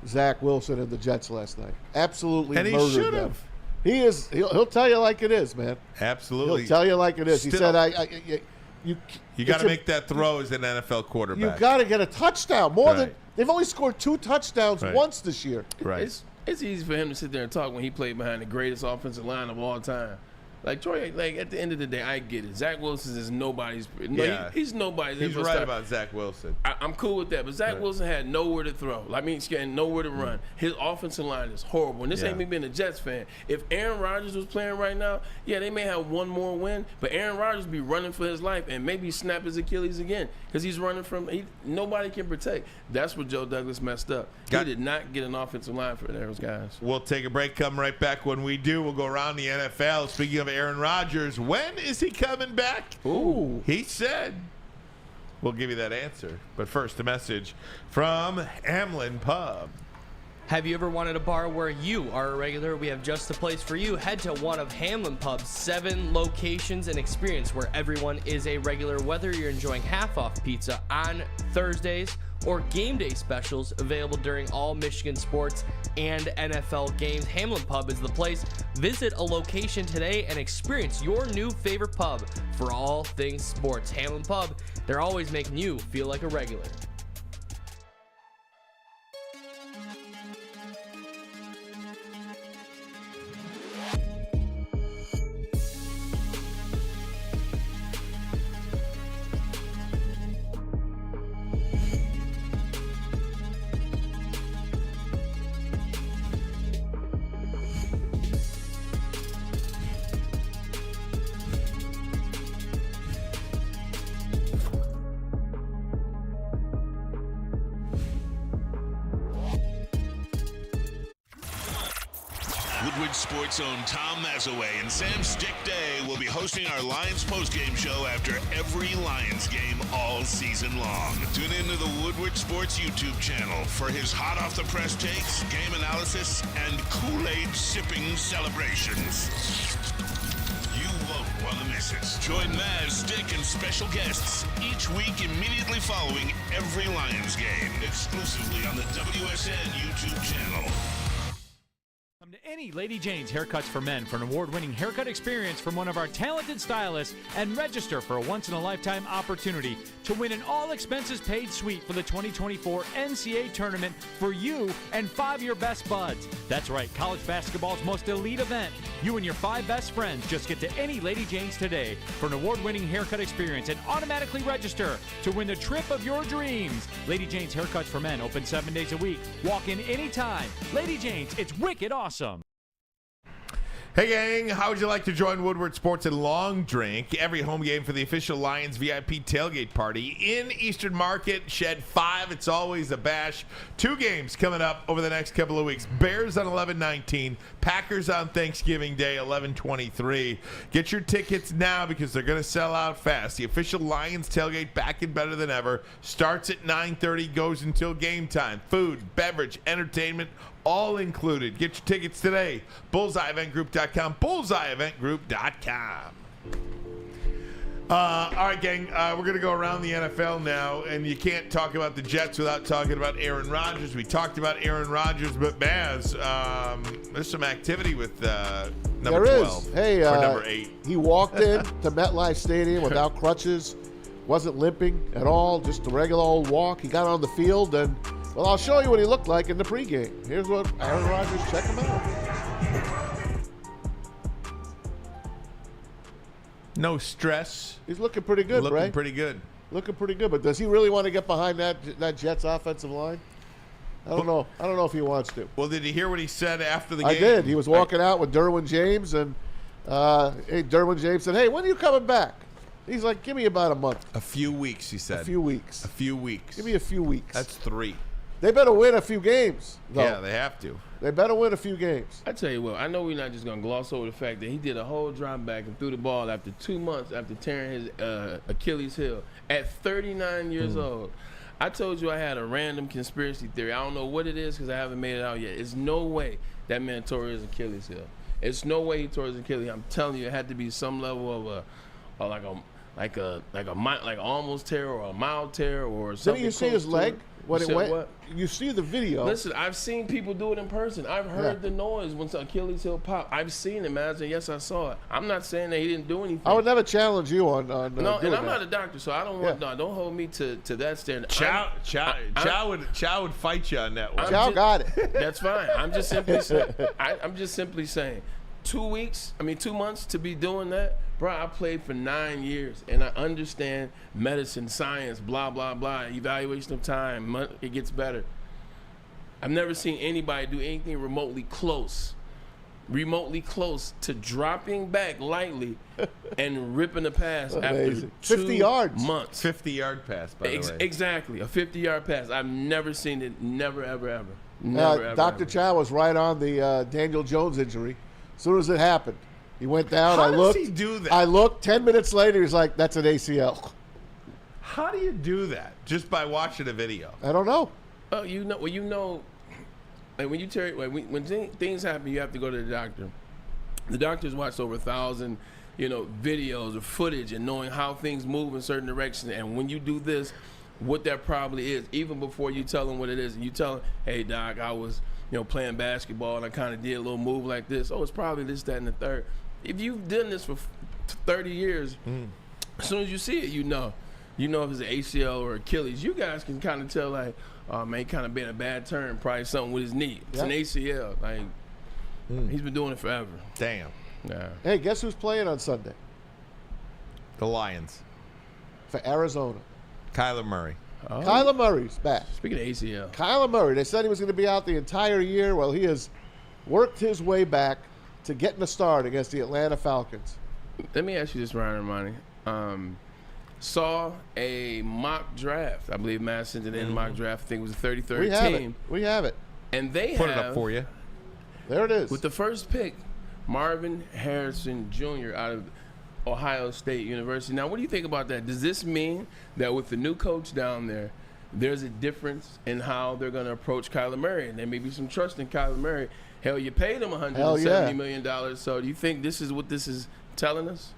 Zach Wilson and the Jets last night. Absolutely and murdered he should them. have. He is. He'll tell you like it is, man. Absolutely. He'll tell you like it is. Still, he said, you got to make that throw as an NFL quarterback. You got to get a touchdown. They've only scored 2 touchdowns once this year. Right. It's easy for him to sit there and talk when he played behind the greatest offensive line of all time. Like, Troy, at the end of the day, I get it. Zach Wilson is nobody's. He's nobody's. He's right about Zach Wilson. I'm cool with that. But Zach Wilson had nowhere to throw. Nowhere to run. His offensive line is horrible. And this ain't me being a Jets fan. If Aaron Rodgers was playing right now, they may have one more win. But Aaron Rodgers be running for his life and maybe snap his Achilles again because he's running from nobody can protect. That's where Joe Douglas messed up. He did not get an offensive line for those guys. We'll take a break. Come right back. When we do, we'll go around the NFL. Speaking of Aaron Rodgers, when is he coming back? Ooh. He said. We'll give you that answer. But first, a message from Hamlin Pub. Have you ever wanted a bar where you are a regular? We have just the place for you. Head to one of Hamlin Pub's 7 locations and experience where everyone is a regular. Whether you're enjoying half-off pizza on Thursdays or game day specials available during all Michigan sports and NFL games. Hamlin Pub is the place. Visit a location today and experience your new favorite pub for all things sports. Hamlin Pub, they're always making you feel like a regular. Woodward Sports' own Tom Mazaway and Sam Stick Day will be hosting our Lions postgame show after every Lions game all season long. Tune into the Woodward Sports YouTube channel for his hot-off-the-press takes, game analysis, and Kool-Aid sipping celebrations. You won't want to miss it. Join Maz, Stick, and special guests each week immediately following every Lions game, exclusively on the WSN YouTube channel. Come to any Lady Jane's Haircuts for Men for an award-winning haircut experience from one of our talented stylists and register for a once-in-a-lifetime opportunity to win an all-expenses-paid suite for the 2024 NCAA tournament for you and 5 of your best buds. That's right, college basketball's most elite event. You and your 5 best friends just get to any Lady Jane's today for an award-winning haircut experience and automatically register to win the trip of your dreams. Lady Jane's Haircuts for Men, open 7 days a week. Walk in anytime. Lady Jane's, it's wicked awesome. Hey gang, how would you like to join Woodward Sports and Long Drink every home game for the official Lions VIP tailgate party in Eastern Market, Shed 5? It's always a bash. 2 games coming up over the next couple of weeks. Bears on 11/19, Packers on Thanksgiving Day 11/23. Get your tickets now because they're going to sell out fast. The official Lions tailgate back and better than ever. Starts at 9:30, goes until game time. Food, beverage, entertainment, all included. Get your tickets today. BullseyeEventGroup.com. BullseyeEventGroup.com. All right, gang. We're going to go around the NFL now, and you can't talk about the Jets without talking about Aaron Rodgers. We talked about Aaron Rodgers, but Baz, there's some activity with number 12. Hey, or number 8. He walked in to MetLife Stadium without crutches, wasn't limping at all, just a regular old walk. He got on the field, and, well, I'll show you what he looked like in the pregame. Here's what Aaron Rodgers, check him out. No stress. He's looking pretty good, Looking right? pretty good. Looking pretty good, but does he really want to get behind that Jets offensive line? I don't know. I don't know if he wants to. Well, did you hear what he said after the game? I did. He was walking out with Derwin James, and Derwin James said, "Hey, when are you coming back?" He's like, "Give me about a month." A few weeks, he said. A few weeks. A few weeks. Give me a few weeks. That's 3. They better win a few games, though. Yeah, they have to. They better win a few games. I tell you what, I know we're not just going to gloss over the fact that he did a whole drop back and threw the ball after 2 months after tearing his Achilles heel at 39 years old. I told you I had a random conspiracy theory. I don't know what it is because I haven't made it out yet. It's no way that man tore his Achilles heel. It's no way he tore his Achilles. I'm telling you, it had to be some level of like almost tear or a mild tear or something. Didn't you see his leg when it went? What? You see the video. Listen, I've seen people do it in person. I've heard the noise when Achilles heel pop. I've seen it, man. Yes, I saw it. I'm not saying that he didn't do anything. I would never challenge you on no, doing and I'm that. not a doctor, so I don't want. No, don't hold me to that standard. Chow would fight you on that one. Chow got it. That's fine. I'm just simply saying. 2 months to be doing that, bro. I played for 9 years, and I understand medicine, science, blah blah blah, evaluation of time. It gets better. I've never seen anybody do anything remotely close to dropping back lightly and ripping a pass after 50 yards. months. 50-yard pass, by the way. Exactly, a 50-yard pass. I've never seen it. Never, ever, ever. Never, ever, Dr. ever. Chow was right on the Daniel Jones injury. As soon as it happened, he went down. How I looked. does he do that? I looked. 10 minutes later, he's like, "That's an ACL." How do you do that? Just by watching a video? I don't know. Oh, you know, like when you when things happen, you have to go to the doctor. The doctors watched over 1,000, videos or footage and knowing how things move in certain directions. And when you do this, what that probably is, even before you tell them what it is. And you tell them, hey, Doc, I was, playing basketball and I kind of did a little move like this. Oh, it's probably this, that, and the third. If you've done this for 30 years, as soon as you see it, you know. You know if it's an ACL or Achilles. You guys can kind of tell, like, oh, man, he kind of been a bad turn, probably something with his knee. It's an ACL. Like, he's been doing it forever. Damn. Yeah. Hey, guess who's playing on Sunday? The Lions. For Arizona. Kyler Murray. Oh. Kyler Murray's back. Speaking of ACL. Kyler Murray, they said he was going to be out the entire year. Well, he has worked his way back to getting a start against the Atlanta Falcons. Let me ask you this, Ryan Ermanni. Saw a mock draft. I believe Matt sent it in mock draft. I think it was the 33rd team. We have it. And they Put it up for you. There it is. With the first pick, Marvin Harrison Jr. out of Ohio State University. Now, what do you think about that? Does this mean that with the new coach down there, there's a difference in how they're going to approach Kyler Murray? And there may be some trust in Kyler Murray. Hell, you paid him $170 million. So do you think this is what this is telling us?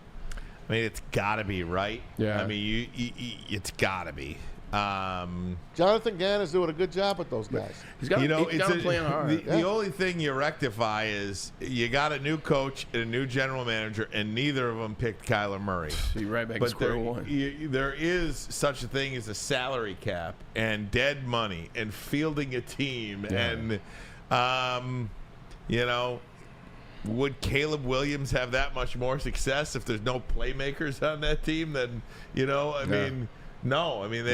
I mean, it's got to be, right? Yeah. I mean, it's got to be. Jonathan Gann is doing a good job with those guys. He's got him playing hard. The only thing you rectify is you got a new coach and a new general manager, and neither of them picked Kyler Murray. So you're right back to square one. There is such a thing as a salary cap and dead money and fielding a team. Yeah. And, would Caleb Williams have that much more success if there's no playmakers on that team? Then, I mean, no. I mean,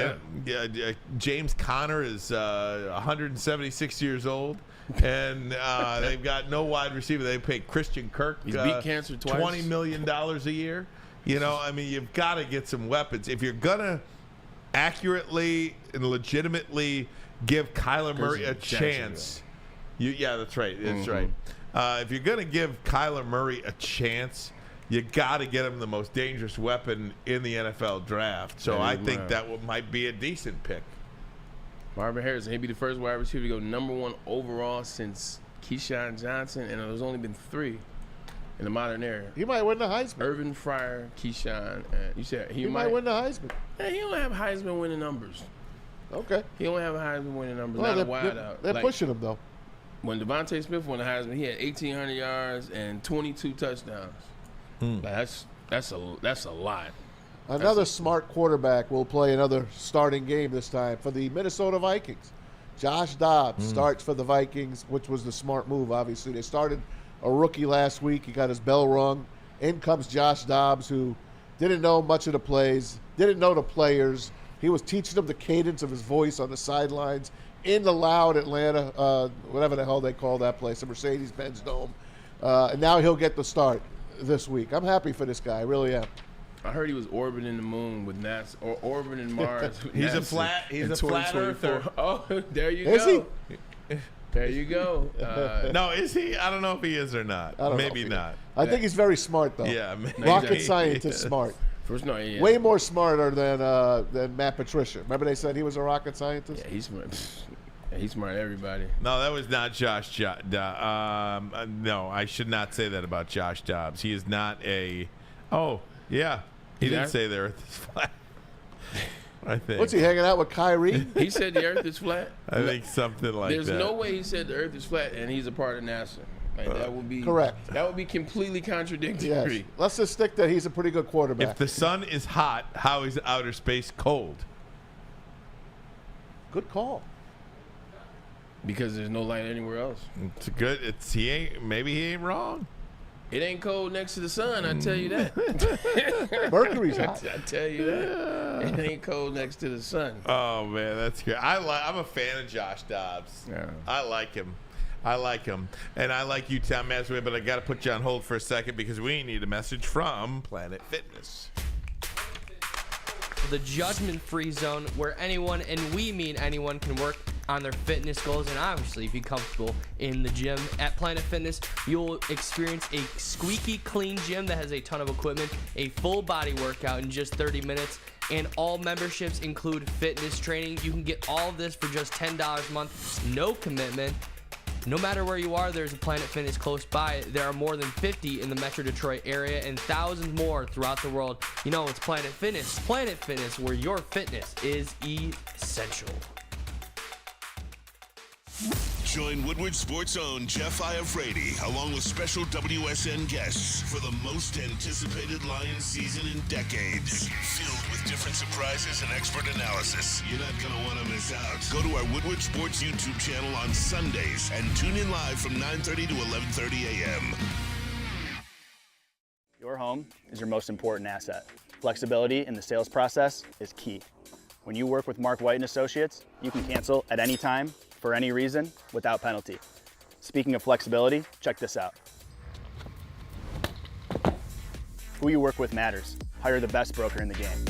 James Conner is 176 years old, and they've got no wide receiver. They pay Christian Kirk He's beat cancer twice. $20 million a year. I mean, you've got to get some weapons. If you're going to accurately and legitimately give Kyler Murray a chance. Yeah, that's right. That's right. If you're going to give Kyler Murray a chance, you got to get him the most dangerous weapon in the NFL draft. So I think that might be a decent pick. Marvin Harrison, he'd be the first wide receiver to go #1 overall since Keyshawn Johnson, and there's only been 3 in the modern era. He might win the Heisman. Irvin Fryer, Keyshawn, and you said he might win the Heisman. Hey, he don't have Heisman winning numbers. Okay. He don't have Heisman winning numbers. Well, not a wide out. They're pushing him though. When Devontae Smith won the Heisman, he had 1,800 yards and 22 touchdowns. That's a lot. Another smart quarterback will play another starting game this time for the Minnesota Vikings. Josh Dobbs starts for the Vikings, which was the smart move, obviously. They started a rookie last week. He got his bell rung. In comes Josh Dobbs, who didn't know much of the plays, didn't know the players. He was teaching them the cadence of his voice on the sidelines in the loud Atlanta, whatever the hell they call that place, the Mercedes-Benz Dome. And now he'll get the start this week. I'm happy for this guy. I really am. I heard he was orbiting the moon with NASA, or orbiting Mars. He's a flat earther. Oh, there you is go. He? There you go. No, is he? I don't know if he is or not. Maybe not. I think he's very smart, though. Yeah. Rocket scientist smart. Way more smarter than Matt Patricia. Remember they said he was a rocket scientist? Yeah, he's smart. He's smart everybody. No, that was not Josh Dobbs. No, I should not say that about Josh Dobbs. He is not a – oh, yeah. He didn't say the earth is flat. I think. What's he hanging out with Kyrie? He said the earth is flat? I think something like There's that. no way he said the earth is flat and he's a part of NASA. That would be correct. That would be completely contradictory. Yes. Let's just stick that he's a pretty good quarterback. If the sun is hot, how is outer space cold? Good call. Because there's no light anywhere else. It's good. Maybe he ain't wrong. It ain't cold next to the sun, I tell you that. Mercury's hot. I tell you that. It ain't cold next to the sun. Oh man, that's good. I'm a fan of Josh Dobbs. Yeah. I like him. And I like you, Tom Mazaway, but I got to put you on hold for a second because we need a message from Planet Fitness. The judgment-free zone where anyone, and we mean anyone, can work on their fitness goals and obviously be comfortable in the gym. At Planet Fitness, you'll experience a squeaky clean gym that has a ton of equipment, a full body workout in just 30 minutes, and all memberships include fitness training. You can get all of this for just $10 a month, no commitment. No matter where you are, there's a Planet Fitness close by. There are more than 50 in the Metro Detroit area and thousands more throughout the world. You know, it's Planet Fitness, where your fitness is essential. Join Woodward Sports' own Jeff Iafrate, along with special WSN guests for the most anticipated Lions season in decades. Filled with different surprises and expert analysis. You're not going to want to miss out. Go to our Woodward Sports YouTube channel on Sundays and tune in live from 9:30 to 11:30 a.m. Your home is your most important asset. Flexibility in the sales process is key. When you work with Mark White & Associates, you can cancel at any time, for any reason, without penalty. Speaking of flexibility, check this out. Who you work with matters. Hire the best broker in the game.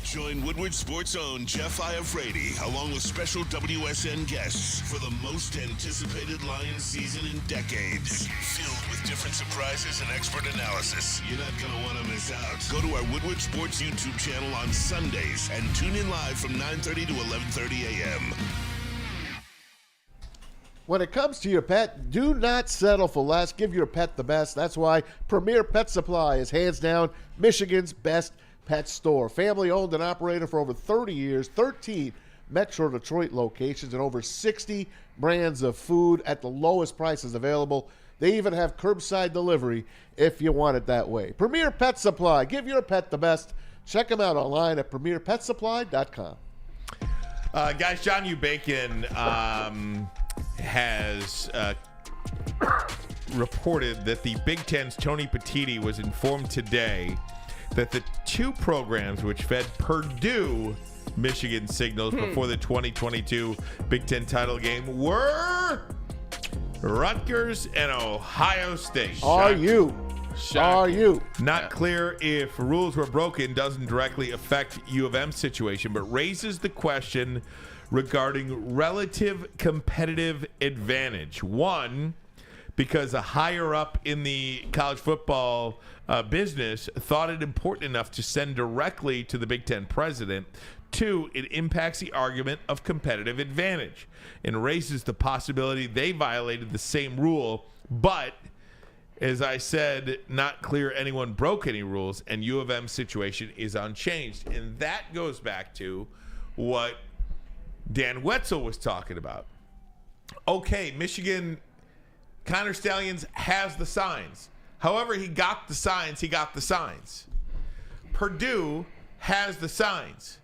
Join Woodward Sports' own Jeff Iafrate, along with special WSN guests for the most anticipated Lions season in decades. Filled with different surprises and expert analysis. You're not going to want to miss out. Go to our Woodward Sports YouTube channel on Sundays and tune in live from 9:30 to 11:30 a.m. When it comes to your pet, do not settle for less. Give your pet the best. That's why Premier Pet Supply is hands down Michigan's best pet store. Family owned and operated for over 30 years, 13 Metro Detroit locations, and over 60 brands of food at the lowest prices available. They even have curbside delivery if you want it that way. Premier Pet Supply. Give your pet the best. Check them out online at premierpetsupply.com. Guys, John U. Bacon has reported that the Big Ten's Tony Petitti was informed today that the two programs which fed Purdue Michigan signals before the 2022 Big Ten title game were Rutgers and Ohio State. Are you? Not clear if rules were broken doesn't directly affect U of M's situation, but raises the question regarding relative competitive advantage. One, because a higher up in the college football business thought it important enough to send directly to the Big Ten president. Two, it impacts the argument of competitive advantage and raises the possibility they violated the same rule, but as I said, not clear anyone broke any rules, and U of M's situation is unchanged. And that goes back to what Dan Wetzel was talking about. Okay, Michigan Connor Stallions has the signs. However, he got the signs. Purdue has the signs.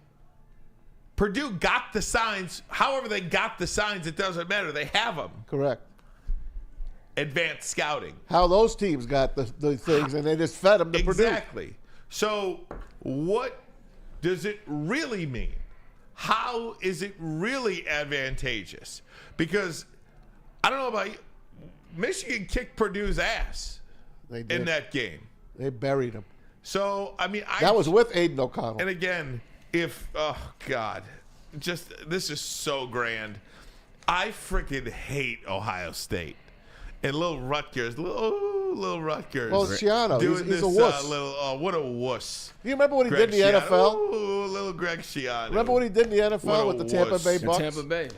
Purdue got the signs. However they got the signs, it doesn't matter. They have them. Correct. Advanced scouting. How those teams got the things, and they just fed them to Purdue. Exactly. So what does it really mean? How is it really advantageous? Because I don't know about you, Michigan kicked Purdue's ass in that game. They buried him. So, I mean, that was with Aiden O'Connell. And again, oh God, this is so grand. I freaking hate Ohio State. And little Rutgers. Well, Schiano, he's a wuss. What a wuss. You remember what he Greg did in the NFL? Oh, little Greg Schiano. Remember what he did in the NFL with the Tampa Bay Bucks? Tampa Bay.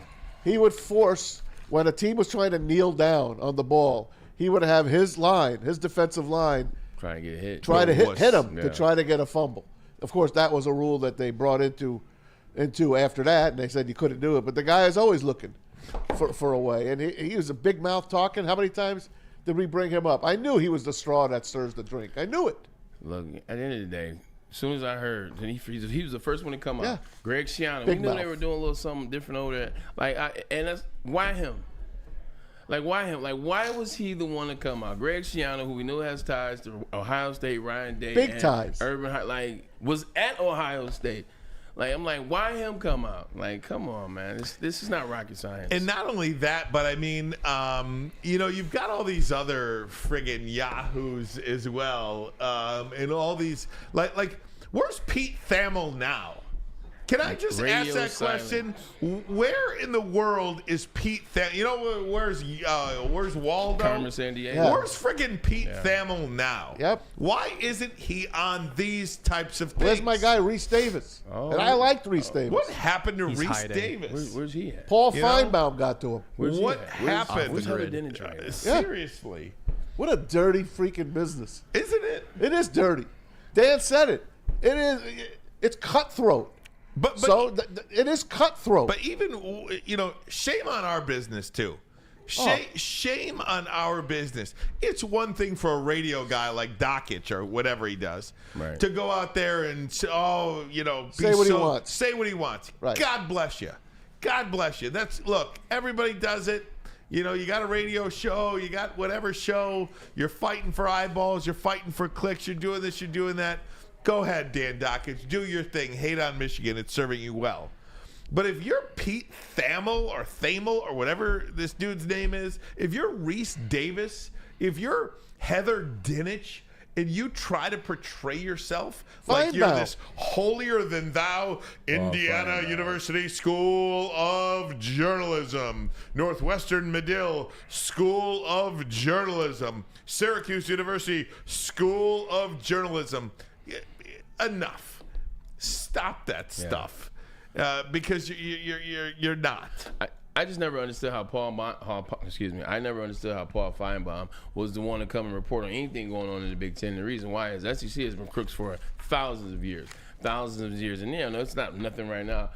He would force, when a team was trying to kneel down on the ball, he would have his defensive line, try to get hit. Try to hit him to try to get a fumble. Of course, that was a rule that they brought into after that, and they said you couldn't do it. But the guy is always looking for a way. And he was a big mouth talking. How many times did we bring him up? I knew he was the straw that stirs the drink. I knew it. Look, at the end of the day, as soon as I heard, and he was the first one to come out. Greg Schiano. Big we knew mouth. they were doing a little something different over there. Why him? Why him? Why was he the one to come out? Greg Schiano, who we know has ties to Ohio State, Ryan Day, big ties. Urban, was at Ohio State. I'm like, why him come out? Come on, man. This is not rocket science. And not only that, but I mean, you've got all these other friggin' yahoos as well, and all these like where's Pete Thamel now? Can I just ask that question? Where in the world is Pete Thamel? You know, where's Waldo? Carmen Sandiego. Yeah. Where's friggin' Pete Thamel now? Yep. Why isn't he on these types of things? Where's my guy, Reese Davis? And I liked Reese Davis. What happened to Reese Davis? Where's he at? Paul Feinbaum got to him. What happened? Where's Heather Dinich right now? Seriously. What a dirty freaking business. Isn't it? It is dirty. Dan said it. It is. It's cutthroat. But it is cutthroat. But even, shame on our business, too. Shame on our business. It's one thing for a radio guy like Dockich or whatever he does to go out there and, say what he wants. Say what he wants. Right. God bless you. God bless you. Look, everybody does it. You got a radio show, you got whatever show, you're fighting for eyeballs, you're fighting for clicks, you're doing this, you're doing that. Go ahead, Dan Dockich. Do your thing. Hate on Michigan. It's serving you well. But if you're Pete Thamel or whatever this dude's name is, if you're Reese Davis, if you're Heather Dinich, and you try to portray yourself like you're this holier-than-thou Indiana University School of Journalism, Northwestern Medill School of Journalism, Syracuse University School of Journalism, enough. Stop that stuff, because you're not. I just never understood how I never understood how Paul Feinbaum was the one to come and report on anything going on in the Big Ten. The reason why is SEC has been crooks for thousands of years, and it's not nothing right now.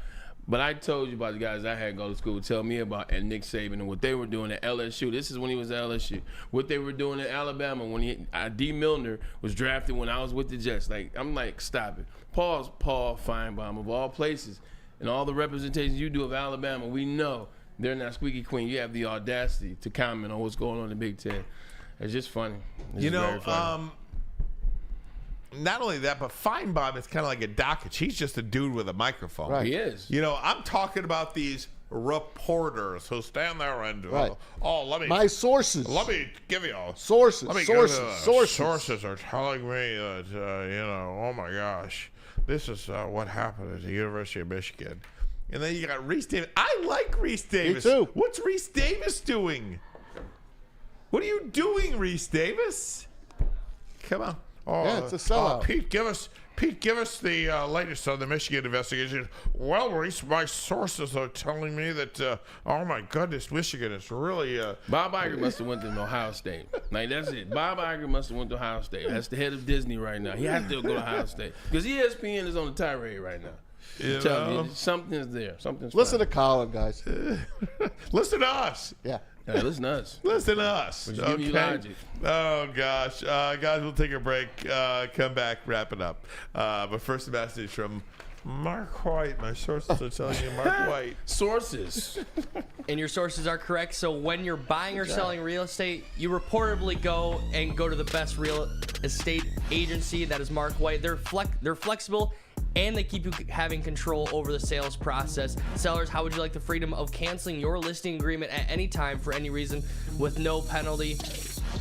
But I told you about the guys I had go to school tell me about and Nick Saban and what they were doing at LSU. This is when he was at LSU. What they were doing at Alabama when D. Milner was drafted when I was with the Jets. I'm like, stop it. Paul Feinbaum of all places and all the representations you do of Alabama, we know they're not squeaky clean. You have the audacity to comment on what's going on in the Big Ten. It's just funny. It's very funny. Not only that, but Feinbaum is kind of like a Dockich. He's just a dude with a microphone. Right. He is. I'm talking about these reporters who stand there and my sources. Let me give you sources. Sources are telling me that oh my gosh, this is what happened at the University of Michigan. And then you got Reese Davis. I like Reese Davis. Me too. What's Reese Davis doing? What are you doing, Reese Davis? Come on. It's a sellout. Pete, give us the latest on the Michigan investigation. Well, Reese, my sources are telling me that, oh my goodness, Michigan is really... Bob Iger must have went to Ohio State. That's it. Bob Iger must have went to Ohio State. That's the head of Disney right now. He has to go to Ohio State. Because ESPN is on the tirade right now. Something's there. Listen to Colin, guys. Listen to us. Yeah. Yeah, listen to us. Listen to us. We're just giving you logic. Oh, gosh. Guys, we'll take a break. Come back, wrap it up. But first, a message from Mark White. My sources are telling you Mark White. Sources. And your sources are correct. So when you're buying or selling real estate, you reportedly go to the best real estate agency. That is Mark White. They're flexible, and they keep you having control over the sales process. Sellers, how would you like the freedom of canceling your listing agreement at any time for any reason with no penalty?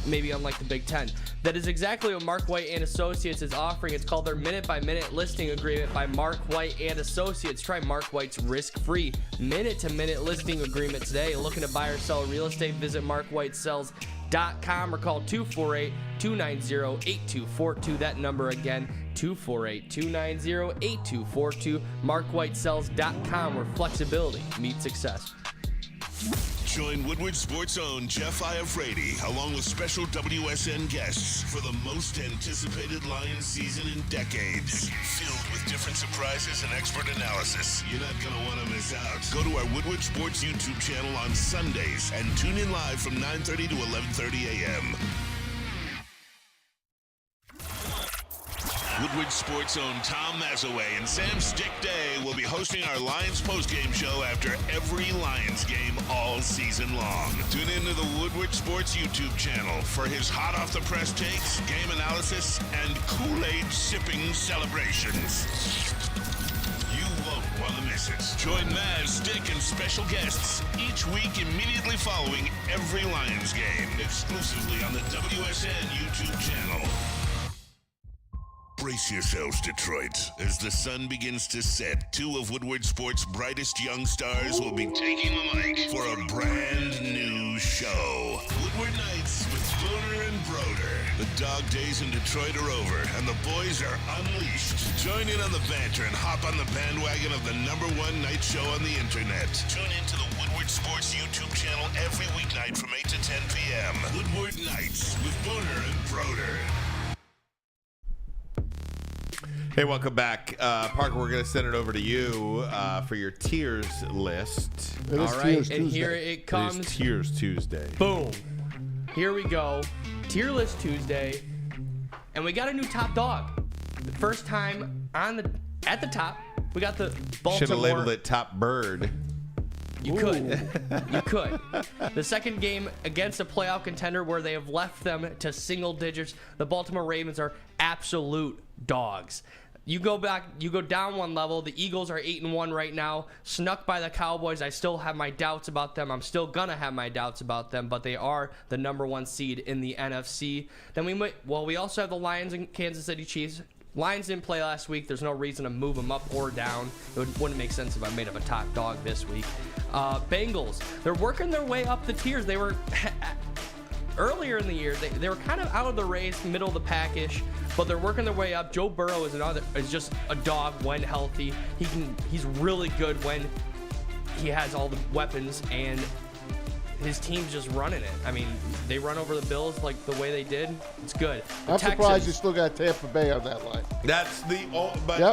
Maybe unlike the Big Ten. That is exactly what Mark White and Associates is offering. It's called their minute-by-minute listing agreement by Mark White and Associates. Try Mark White's risk-free minute-to-minute listing agreement today. Looking to buy or sell real estate? Visit markwhitesells.com or call 248-290-8242. That number again, 248-290-8242. markwhitesells.com, where flexibility meets success. Join Woodward Sports' own Jeff Iafrate, along with special WSN guests for the most anticipated Lions season in decades. Filled with different surprises and expert analysis. You're not going to want to miss out. Go to our Woodward Sports YouTube channel on Sundays and tune in live from 9:30 to 11:30 a.m. Woodward Sports' own Tom Mazaway and Sam Stick Day will be hosting our Lions postgame show after every Lions game all season long. Tune into the Woodward Sports YouTube channel for his hot off the press takes, game analysis, and Kool-Aid sipping celebrations. You won't want to miss it. Join Maz, Stick, and special guests each week immediately following every Lions game, exclusively on the WSN YouTube channel. Brace yourselves, Detroit. As the sun begins to set, two of Woodward Sports' brightest young stars will be taking the mic for a brand new show. Woodward Nights with Spooner and Broder. The dog days in Detroit are over, and the boys are unleashed. Join in on the banter and hop on the bandwagon of the #1 night show on the internet. Tune into the Woodward Sports YouTube channel every weeknight from 8 to 10 p.m. Woodward Nights with Spooner and Broder. Hey, welcome back. Parker, we're going to send it over to you for your tiers list. All right, and here it comes. It is Tiers Tuesday. Boom. Here we go. Tier list Tuesday. And we got a new top dog. The first time at the top, we got the Baltimore. Should have labeled it Top Bird. You could. You could. The second game against a playoff contender where they have left them to single digits. The Baltimore Ravens are absolute dogs. You go down one level. The Eagles are 8-1 right now, snuck by the Cowboys. I still have my doubts about them. I'm still gonna have my doubts about them, but they are the #1 seed in the NFC. Then we also have the Lions and Kansas City Chiefs. Lions didn't play last week. There's no reason to move them up or down. It wouldn't make sense if I made up a top dog this week. Bengals, they're working their way up the tiers. They were earlier in the year, they were kind of out of the race, middle of the pack-ish, but they're working their way up. Joe Burrow is just a dog when healthy. He's really good when he has all the weapons, and his team's just running it. I mean, they run over the Bills like the way they did. It's good. I'm surprised you still got Tampa Bay on that line.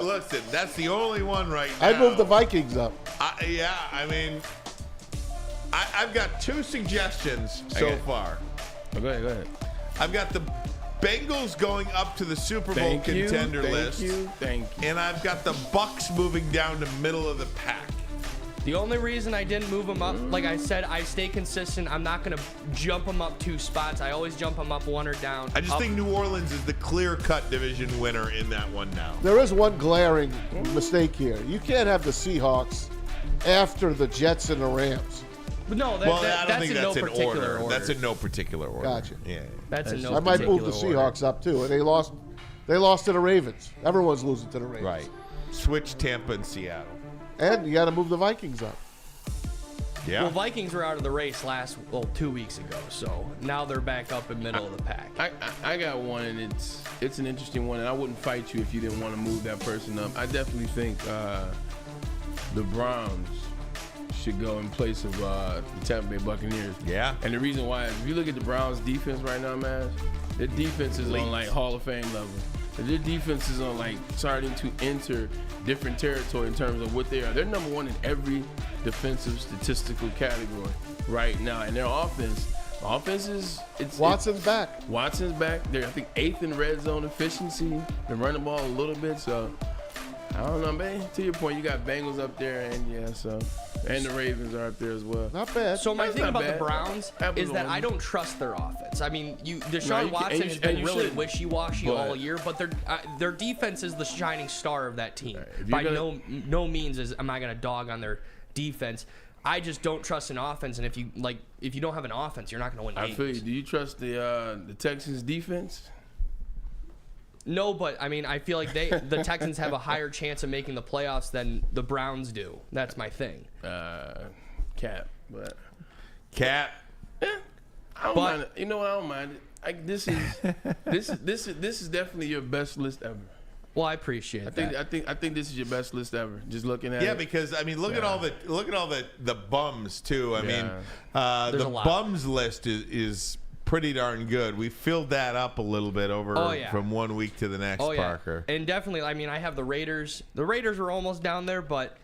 Listen, that's the only one right now. I'd move the Vikings up. I've got two suggestions so far. Go ahead. I've got the Bengals going up to the Super Bowl contender list. Thank you. And I've got the Bucks moving down to middle of the pack. The only reason I didn't move them up, like I said, I stay consistent. I'm not going to jump them up 2 spots. I always jump them up 1 or down. I just think New Orleans is the clear-cut division winner in that one now. There is one glaring mistake here. You can't have the Seahawks after the Jets and the Rams. No, that's in no particular order. That's in no particular order. Gotcha. Yeah. That's in no I might move the particular Seahawks up too. And they lost to the Ravens. Everyone's losing to the Ravens. Right. Switch Tampa and Seattle. And you got to move the Vikings up. Yeah. Well, Vikings were out of the race 2 weeks ago, so now they're back up in middle of the pack. I got one, and it's an interesting one, and I wouldn't fight you if you didn't want to move that person up. I definitely think the Browns should go in place of the Tampa Bay Buccaneers. Yeah. And the reason why is if you look at the Browns' defense right now, man, their defense is on like Hall of Fame level. Their defense is on like starting to enter different territory in terms of what they are. They're #1 in every defensive statistical category right now. And their offense is Watson's back. Watson's back. They're I think 8th in red zone efficiency. They're running the ball a little bit, so I don't know, man. To your point, you got Bengals up there, and the Ravens are up there as well. Not bad. So my That's thing not about bad. the Browns is that I don't trust their offense. I mean, Deshaun Watson has and been you really should. wishy-washy But- all year, but their defense is the shining star of that team. If you're By gonna- no means am I going to dog on their defense. I just don't trust an offense, and if you don't have an offense, you're not going to win games. I feel you. Do you trust the Texans defense? No, but I mean, I feel like the Texans have a higher chance of making the playoffs than the Browns do. That's my thing. Cap, but Cap. I don't mind it. You know what? I don't mind it. This is definitely your best list ever. Well, I appreciate that. I think this is your best list ever. Just looking at it. Yeah, because I mean, look at all the bums too. I mean, There's the a lot. bums list is pretty darn good. We filled that up a little bit from 1 week to the next, Parker. And definitely, I mean, I have the Raiders. The Raiders were almost down there, but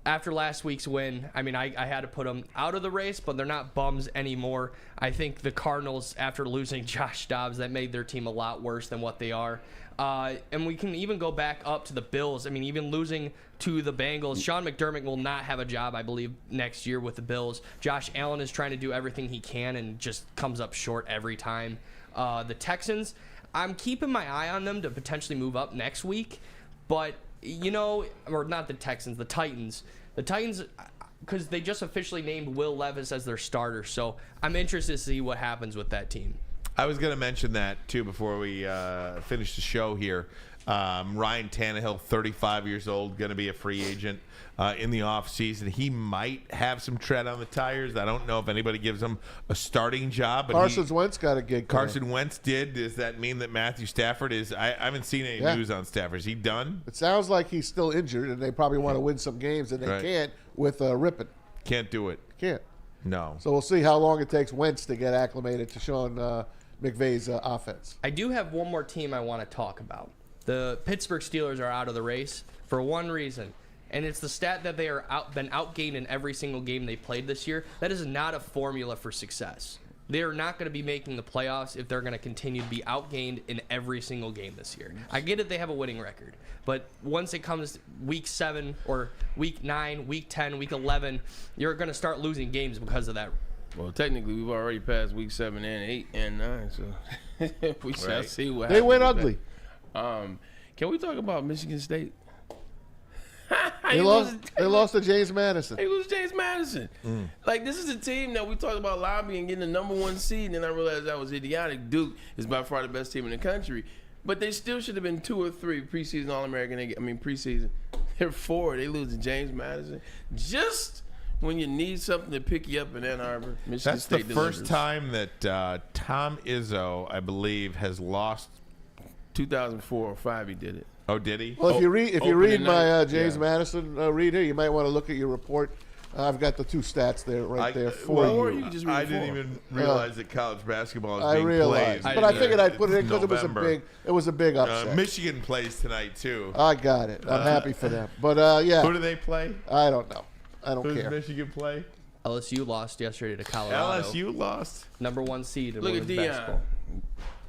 after last week's win, I mean, I had to put them out of the race, but they're not bums anymore. I think the Cardinals, after losing Josh Dobbs, that made their team a lot worse than what they are. And we can even go back up to the Bills. I mean, even losing to the Bengals, Sean McDermott will not have a job, I believe, next year with the Bills. Josh Allen is trying to do everything he can and just comes up short every time. The Texans, I'm keeping my eye on them to potentially move up next week. But, or not the Texans, the Titans. The Titans, because they just officially named Will Levis as their starter. So I'm interested to see what happens with that team. I was going to mention that too before we finish the show here. Ryan Tannehill, 35 years old, going to be a free agent in the offseason. He might have some tread on the tires. I don't know if anybody gives him a starting job. But Carson Wentz got a gig. Carson Wentz did. Does that mean that Matthew Stafford is? I haven't seen any news on Stafford. Is he done? It sounds like he's still injured, and they probably want to win some games, and they can't with Rippon. Can't do it. Can't. No. So we'll see how long it takes Wentz to get acclimated to Sean McVay's offense. I do have one more team I want to talk about. The Pittsburgh Steelers are out of the race for one reason, and it's the stat that they are been outgained in every single game they played this year. That is not a formula for success. They are not going to be making the playoffs if they're going to continue to be outgained in every single game this year. I get it, they have a winning record, but once it comes week 7 or week 9, week 10, week 11, you're going to start losing games because of that. Well, technically, we've already passed week 7 and 8 and 9, so we shall see what happens. They went ugly. Can we talk about Michigan State? They lost to James Madison. They lose James Madison. Like, this is a team that we talked about lobbying getting the number 1 seed, and then I realized that was idiotic. Duke is by far the best team in the country, but they still should have been 2 or 3 preseason All-American. Preseason. They're 4. They lose to James Madison. Just when you need something to pick you up in Ann Arbor, Michigan That's State the delivers. first time that Tom Izzo, I believe, has lost. 2004 or 5 he did it. Oh, did he? Well, if you read my James Madison read here, you might want to look at your report. I've got the 2 stats there there for you. I didn't even realize that college basketball is being realized, played. but I figured I'd put it in because it was a big upset. Michigan plays tonight too. I got it. I'm happy for them. But yeah, who do they play? I don't know. I don't Who care. does Michigan play? LSU lost yesterday to Colorado. LSU lost. Number 1 seed in Look at women's Deion. basketball.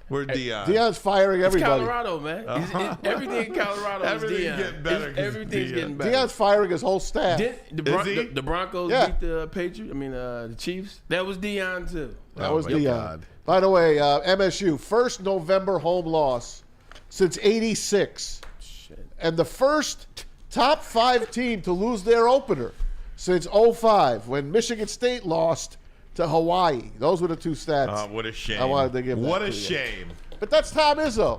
Where's Deion? Deion's firing everybody. It's Colorado, man. Everything in Colorado is Deion. Getting better. Everything's getting better. Deion's firing his whole staff. The Broncos beat the Patriots. The Chiefs. That was Deion too. That was Deion. By the way, MSU first November home loss since '86, and the first top 5 team to lose their opener since '05 when Michigan State lost to Hawaii. Those were the 2 stats. Oh, what a shame. I wanted to give that What to a you. shame. But that's Tom Izzo.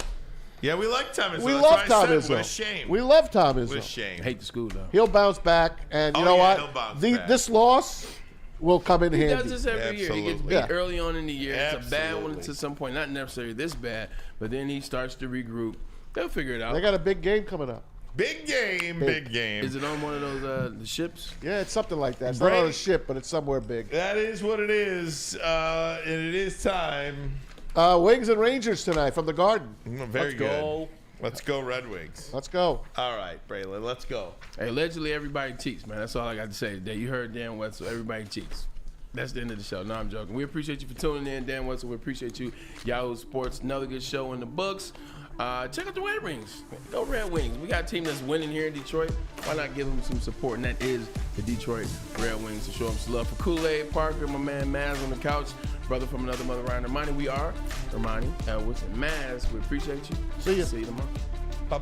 Yeah, we like Tom Izzo. We That's love why I Tom said, Izzo. What a shame. We love Tom Izzo. What a shame. Hate the school though. He'll bounce back, and you know what? He'll bounce back. This loss will come in He handy. does this every year. He gets beat Yeah. early on in the year. It's a bad one Absolutely. to some point. Not necessarily this bad, but then he starts to regroup. They'll figure it out. They got a big game coming up. Big game. Big game. Is it on one of those the ships? Yeah, it's something like that. It's not on a ship, but it's somewhere big. That is what it is. And it is time. Wings and Rangers tonight from the Garden. Very good. Let's go Red Wings. Let's go. All right, Braylon, let's go. Hey, allegedly everybody cheats, man. That's all I got to say today. You heard Dan Wetzel. Everybody cheats. That's the end of the show. No, I'm joking. We appreciate you for tuning in, Dan Wetzel. We appreciate you, Yahoo Sports. Another good show in the books. Check out the Red Wings. Go Red Wings. We got a team that's winning here in Detroit. Why not give them some support? And that is the Detroit Red Wings. To show them some love for Kool-Aid Parker, my man Maz on the couch, brother from another mother, Ryan Ermanni. We are Ermanni, Edwards, and Maz. We appreciate you. See you. See you tomorrow. Bye.